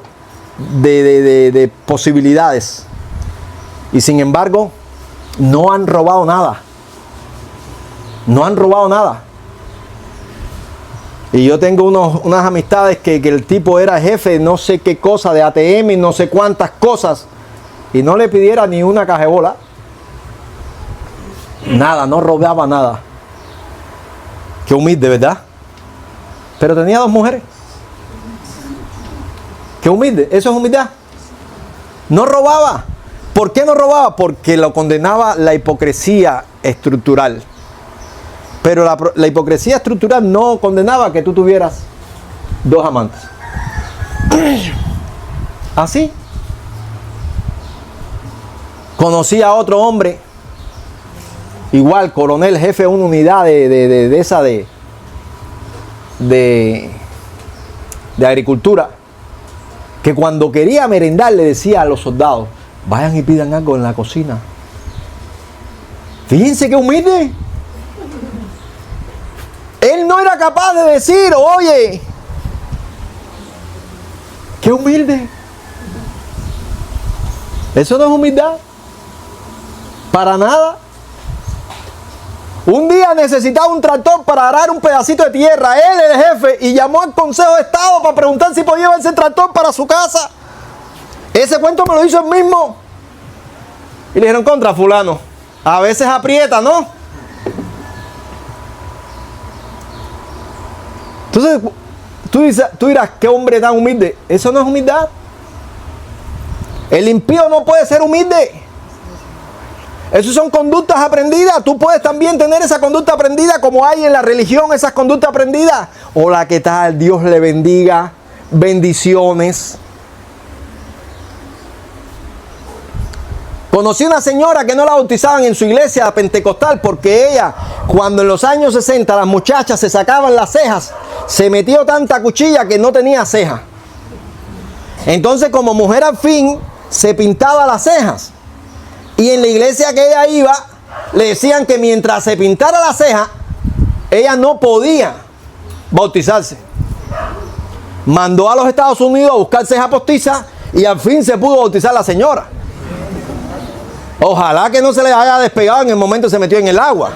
de posibilidades. Y sin embargo, no han robado nada. No han robado nada. Y yo tengo unas amistades que el tipo era jefe de no sé qué cosa, de ATM y no sé cuántas cosas. Y no le pidiera ni una cajebola. Nada, no robaba nada. Qué humilde, ¿verdad? Pero tenía 2 mujeres. Qué humilde, eso es humildad. No robaba. ¿Por qué no robaba? Porque lo condenaba la hipocresía estructural. Pero la hipocresía estructural no condenaba que tú tuvieras 2 amantes. Así. Conocí a otro hombre, igual, coronel, jefe de una unidad de agricultura, que cuando quería merendar le decía a los soldados, vayan y pidan algo en la cocina. Fíjense qué humilde. Él no era capaz de decir, oye, qué humilde. Eso no es humildad. Para nada. Un día necesitaba un tractor para arar un pedacito de tierra. Él, el jefe, y llamó al Consejo de Estado para preguntar si podía llevarse el tractor para su casa. Ese cuento me lo hizo él mismo. Y le dijeron, contra fulano, a veces aprieta, ¿no? Entonces, tú dirás, qué hombre tan humilde. Eso no es humildad. El impío no puede ser humilde. Esas son conductas aprendidas. Tú puedes también tener esa conducta aprendida, como hay en la religión esas conductas aprendidas. Hola, ¿qué tal? Dios le bendiga. Bendiciones. Conocí una señora que no la bautizaban en su iglesia pentecostal porque ella, cuando en los años 60 las muchachas se sacaban las cejas, se metió tanta cuchilla que no tenía ceja. Entonces, como mujer al fin, se pintaba las cejas. Y en la iglesia que ella iba, le decían que mientras se pintara la ceja, ella no podía bautizarse. Mandó a los Estados Unidos a buscar ceja postiza y al fin se pudo bautizar la señora. Ojalá que no se le haya despegado en el momento que se metió en el agua.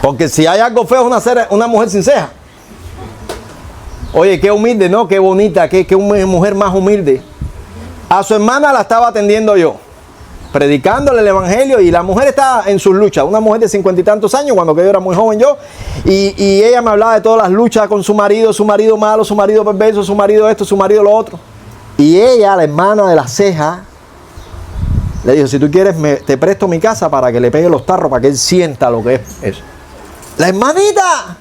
Porque si hay algo feo es una mujer sin ceja. Oye, qué humilde, ¿no? Qué bonita, qué mujer más humilde. A su hermana la estaba atendiendo yo, predicándole el evangelio, y la mujer está en sus luchas. Una mujer de 50 y tantos años, cuando yo era muy joven yo, y ella me hablaba de todas las luchas con su marido malo, su marido perverso, su marido esto, su marido lo otro. Y ella, la hermana de la ceja, le dijo: si tú quieres te presto mi casa para que le pegue los tarros, para que él sienta lo que es eso. La hermanita.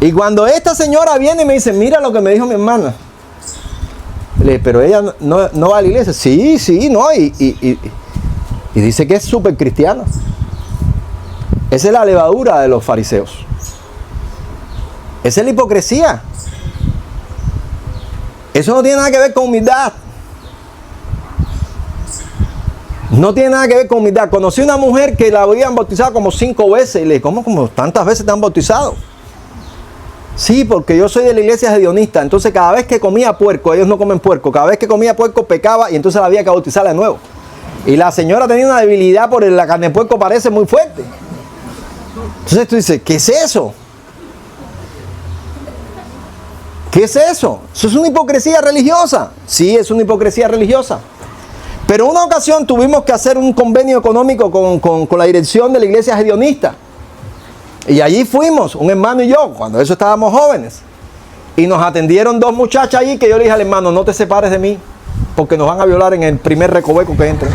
Y cuando esta señora viene y me dice: mira lo que me dijo mi hermana. Le dije: pero ella no va a la iglesia. Sí, no. Y dice que es súper cristiana. Esa es la levadura de los fariseos. Esa es la hipocresía. Eso no tiene nada que ver con humildad. No tiene nada que ver con humildad. Conocí una mujer que la habían bautizado como 5 veces. Y le dije: ¿cómo tantas veces te han bautizado? Sí, porque yo soy de la iglesia hedionista. Entonces cada vez que comía puerco, ellos no comen puerco, cada vez que comía puerco pecaba, y entonces la había que bautizarla de nuevo. Y la señora tenía una debilidad por la carne de puerco, parece muy fuerte. Entonces tú dices: ¿qué es eso? ¿Qué es eso? Eso es una hipocresía religiosa. Sí, es una hipocresía religiosa. Pero en una ocasión tuvimos que hacer un convenio económico con la dirección de la iglesia hedionista. Y allí fuimos, un hermano y yo, cuando eso estábamos jóvenes. Y nos atendieron 2 muchachas allí, que yo le dije al hermano: no te separes de mí, porque nos van a violar en el primer recoveco que entre.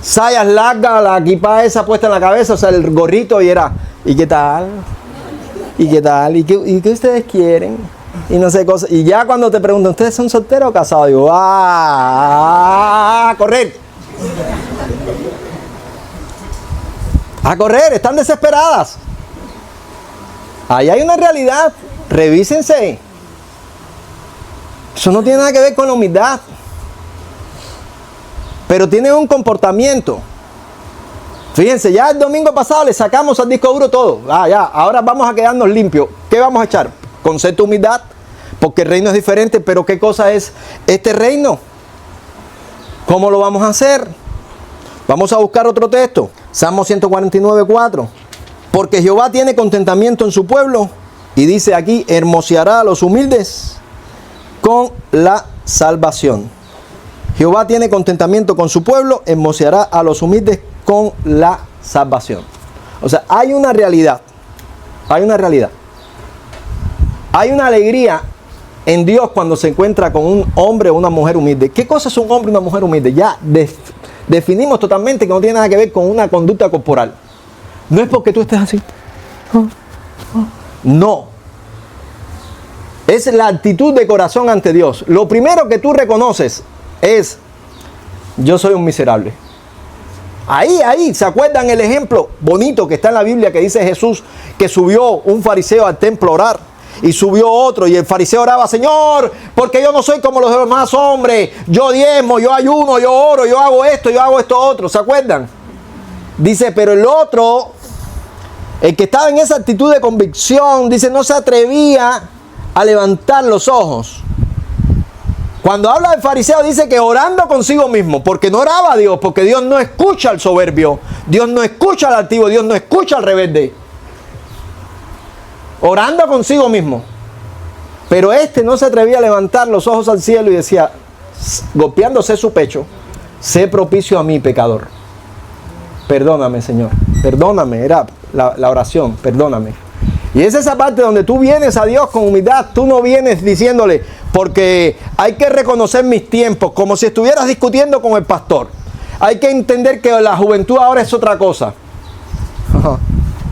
Sayas largas, la equipa esa puesta en la cabeza, o sea, el gorrito, y era: ¿y qué tal? ¿Y qué tal? ¿Y qué ustedes quieren? Y no sé cosas. Y ya cuando te preguntan: ¿ustedes son solteros o casados? Digo: ¡a correr! A correr, están desesperadas. Ahí hay una realidad. Revísense. Eso no tiene nada que ver con la humildad. Pero tienen un comportamiento. Fíjense, ya el domingo pasado le sacamos al disco duro todo. Ya, ahora vamos a quedarnos limpios. ¿Qué vamos a echar? Concepto de humildad, porque el reino es diferente. Pero ¿qué cosa es este reino? ¿Cómo lo vamos a hacer? Vamos a buscar otro texto. Salmo 149:4. Porque Jehová tiene contentamiento en su pueblo, y dice aquí: hermoseará a los humildes con la salvación. Jehová tiene contentamiento con su pueblo, hermoseará a los humildes con la salvación. O sea, hay una realidad. Hay una realidad. Hay una alegría en Dios cuando se encuentra con un hombre o una mujer humilde. ¿Qué cosa es un hombre y una mujer humilde? Ya definimos totalmente que no tiene nada que ver con una conducta corporal. No es porque tú estés así. No. Es la actitud de corazón ante Dios. Lo primero que tú reconoces es: yo soy un miserable. Ahí, ¿se acuerdan el ejemplo bonito que está en la Biblia que dice Jesús que subió un fariseo al templo a orar? Y subió otro, y el fariseo oraba: Señor, porque yo no soy como los demás hombres, yo diezmo, yo ayuno, yo oro, yo hago esto otro. ¿Se acuerdan? Dice, pero el otro, el que estaba en esa actitud de convicción, dice, no se atrevía a levantar los ojos. Cuando habla del fariseo, dice que orando consigo mismo, porque no oraba a Dios, porque Dios no escucha al soberbio, Dios no escucha al altivo, Dios no escucha al rebelde. Orando consigo mismo. Pero este no se atrevía a levantar los ojos al cielo y decía, golpeándose su pecho: sé propicio a mí, pecador. Perdóname, Señor. Perdóname. Era la oración. Perdóname. Y es esa parte donde tú vienes a Dios con humildad. Tú no vienes diciéndole, porque hay que reconocer mis tiempos, como si estuvieras discutiendo con el pastor. Hay que entender que la juventud ahora es otra cosa.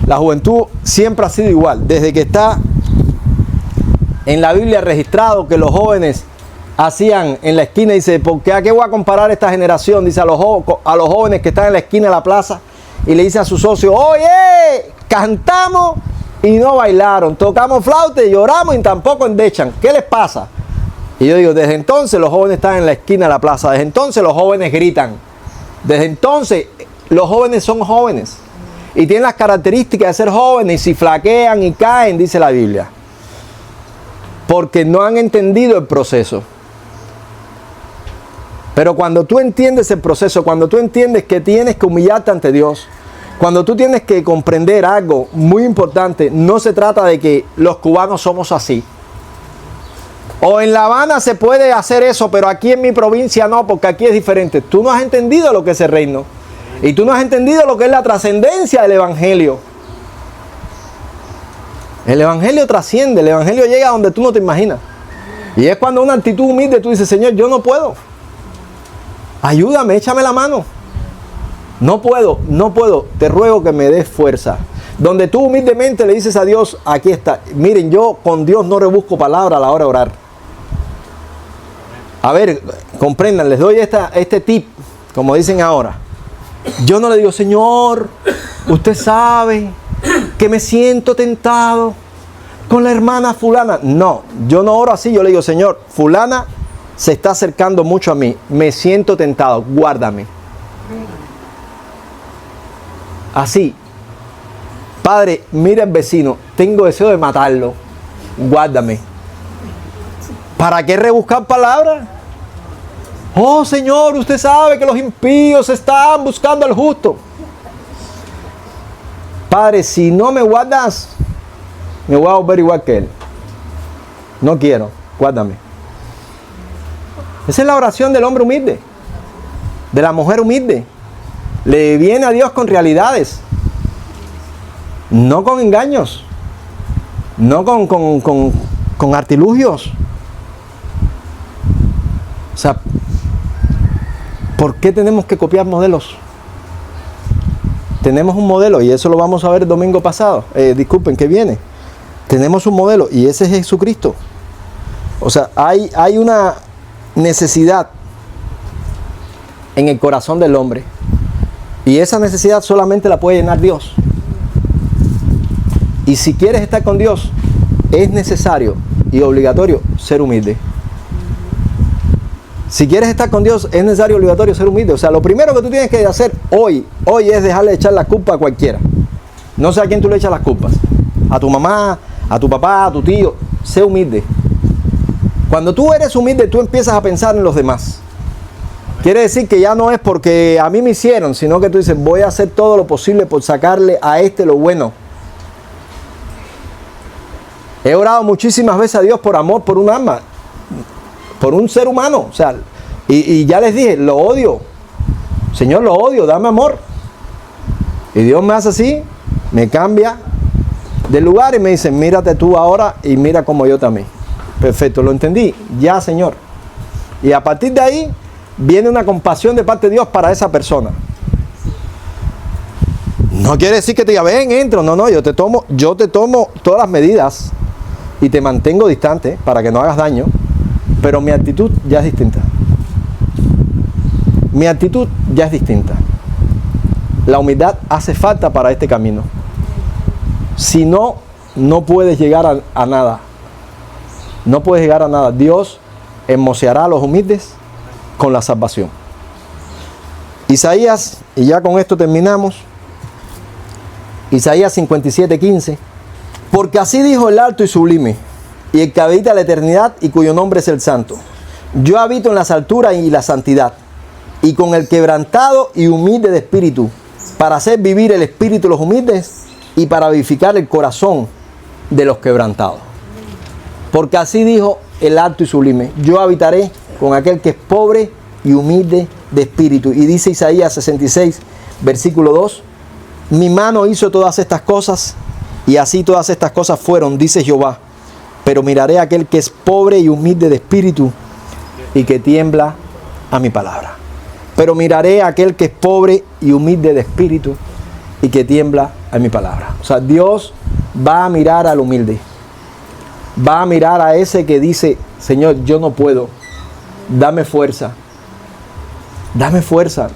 La juventud siempre ha sido igual. Desde que está en la Biblia registrado que los jóvenes hacían en la esquina, dice, porque ¿a qué voy a comparar esta generación? Dice a los jóvenes que están en la esquina de la plaza, y le dice a su socio: oye, cantamos y no bailaron, tocamos flauta y lloramos y tampoco endechan. ¿Qué les pasa? Y yo digo, desde entonces los jóvenes están en la esquina de la plaza, desde entonces los jóvenes gritan, desde entonces los jóvenes son jóvenes y tienen las características de ser jóvenes y si flaquean y caen, dice la Biblia, porque no han entendido el proceso. Pero cuando tú entiendes el proceso, cuando tú entiendes que tienes que humillarte ante Dios, cuando tú tienes que comprender algo muy importante, no se trata de que los cubanos somos así. O en La Habana se puede hacer eso, pero aquí en mi provincia no, porque aquí es diferente. Tú no has entendido lo que es el reino. Y tú no has entendido lo que es la trascendencia del Evangelio. El Evangelio trasciende, el Evangelio llega a donde tú no te imaginas. Y es cuando una actitud humilde tú dices, Señor, yo no puedo. Ayúdame, échame la mano. No puedo, te ruego que me des fuerza. Donde tú humildemente le dices a Dios, aquí está. Miren, yo con Dios no rebusco palabra a la hora de orar. A ver, comprendan, les doy este tip, como dicen ahora. Yo no le digo, Señor, usted sabe que me siento tentado con la hermana fulana. No, yo no oro así, yo le digo, Señor, fulana se está acercando mucho a mí, me siento tentado, guárdame. Así, Padre, mira al vecino, tengo deseo de matarlo, guárdame. ¿Para qué rebuscar palabras? Oh Señor, usted sabe que los impíos están buscando al justo. Padre, si no me guardas, me voy a volver igual que él. No quiero, guárdame. Esa es la oración del hombre humilde, de la mujer humilde. Le viene a Dios con realidades, no con engaños, no con artilugios. O sea, ¿por qué tenemos que copiar modelos? Tenemos un modelo y eso lo vamos a ver el domingo pasado. Disculpen, que viene. Tenemos un modelo y ese es Jesucristo. O sea, hay una necesidad en el corazón del hombre y esa necesidad solamente la puede llenar Dios. Y si quieres estar con Dios, es necesario y obligatorio ser humilde. Si quieres estar con Dios, es necesario y obligatorio ser humilde. O sea, lo primero que tú tienes que hacer hoy es dejarle de echar la culpa a cualquiera. No sé a quién tú le echas las culpas. A tu mamá, a tu papá, a tu tío. Sé humilde. Cuando tú eres humilde, tú empiezas a pensar en los demás. Quiere decir que ya no es porque a mí me hicieron, sino que tú dices, voy a hacer todo lo posible por sacarle a este lo bueno. He orado muchísimas veces a Dios por amor, por un alma, por un ser humano. O sea, y ya les dije, lo odio. Señor, lo odio, dame amor. Y Dios me hace así, me cambia de lugar y me dice, mírate tú ahora y mira como yo también. Perfecto, lo entendí. Ya, Señor. Y a partir de ahí viene una compasión de parte de Dios para esa persona. No quiere decir que te diga, ven, entro. No, yo te tomo todas las medidas y te mantengo distante para que no hagas daño. Pero mi actitud ya es distinta. Mi actitud ya es distinta. La humildad hace falta para este camino. Si no, no puedes llegar a nada. No puedes llegar a nada. Dios hermoseará a los humildes con la salvación. Isaías, y ya con esto terminamos. Isaías 57:15. Porque así dijo el alto y sublime, y el que habita la eternidad y cuyo nombre es el santo. Yo habito en las alturas y la santidad, y con el quebrantado y humilde de espíritu, para hacer vivir el espíritu de los humildes y para vivificar el corazón de los quebrantados. Porque así dijo el alto y sublime, yo habitaré con aquel que es pobre y humilde de espíritu. Y dice Isaías 66, versículo 2, mi mano hizo todas estas cosas, y así todas estas cosas fueron, dice Jehová. Pero miraré a aquel que es pobre y humilde de espíritu y que tiembla a mi palabra. Pero miraré a aquel que es pobre y humilde de espíritu y que tiembla a mi palabra. O sea, Dios va a mirar al humilde. Va a mirar a ese que dice, Señor, yo no puedo. Dame fuerza. Dame fuerza.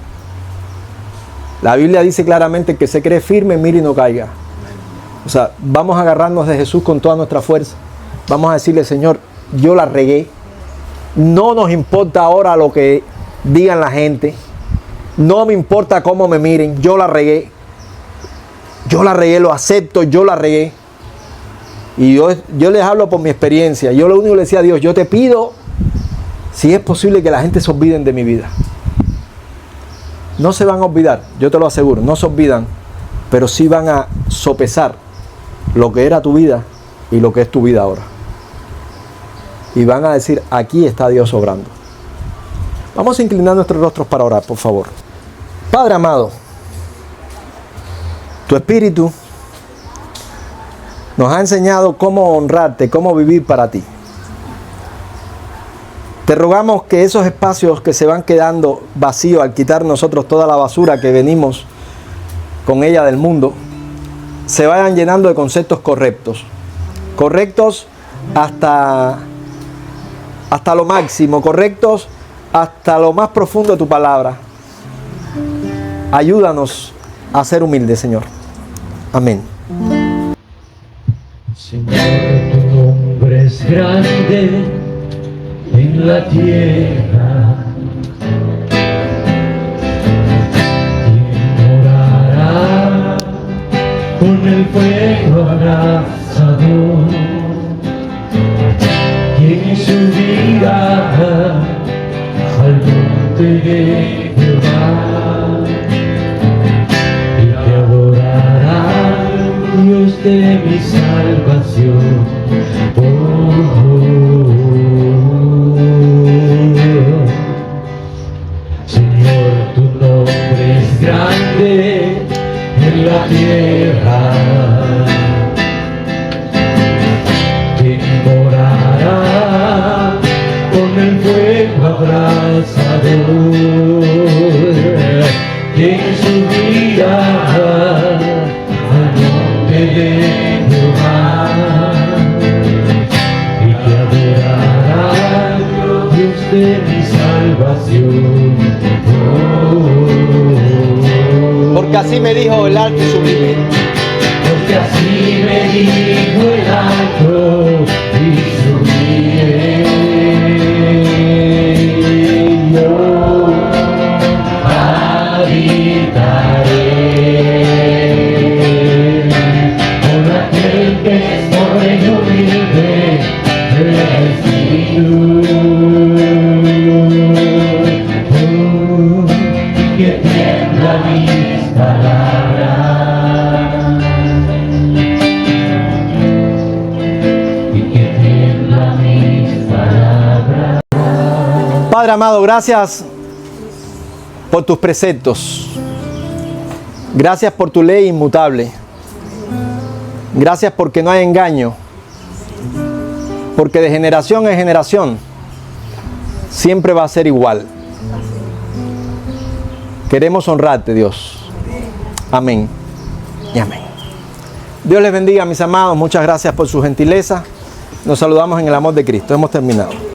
La Biblia dice claramente que se cree firme, mire y no caiga. O sea, vamos a agarrarnos de Jesús con toda nuestra fuerza. Vamos a decirle, Señor, yo la regué. No nos importa ahora lo que digan la gente. No me importa cómo me miren, yo la regué. Yo la regué, lo acepto, yo la regué. Y yo les hablo por mi experiencia. Yo lo único que le decía a Dios, yo te pido, si es posible, que la gente se olviden de mi vida. No se van a olvidar, yo te lo aseguro, no se olvidan, pero sí van a sopesar lo que era tu vida y lo que es tu vida ahora. Y van a decir, aquí está Dios obrando. Vamos a inclinar nuestros rostros para orar, por favor. Padre amado, tu Espíritu nos ha enseñado cómo honrarte, cómo vivir para ti. Te rogamos que esos espacios que se van quedando vacíos al quitar nosotros toda la basura que venimos con ella del mundo, se vayan llenando de conceptos correctos. Correctos hasta lo máximo, correctos hasta lo más profundo de tu palabra. Ayúdanos a ser humildes, Señor. Amén. Señor, tu nombre es grande en la tierra. ¿Quién morará con el fuego abrasador? ¿Quién subirá al monte de Jehová y te adorará, Dios de mi salvación? Señor, tu nombre es grande en la tierra. ¿Quién morará con el fuego abrasador? ¿Quién subirá al monte de Jehová y te adorará, Dios de mi salvación? Porque así me dijo el alto y sublime. Porque así me dijo el alto y sublime. Yo habitaré con aquel que es pobre y humilde del espíritu, que tiembla mis palabras. Padre amado, gracias por tus preceptos. Gracias por tu ley inmutable. Gracias porque no hay engaño. Porque de generación en generación siempre va a ser igual. Queremos honrarte, Dios. Amén y amén. Dios les bendiga, mis amados. Muchas gracias por su gentileza. Nos saludamos en el amor de Cristo. Hemos terminado.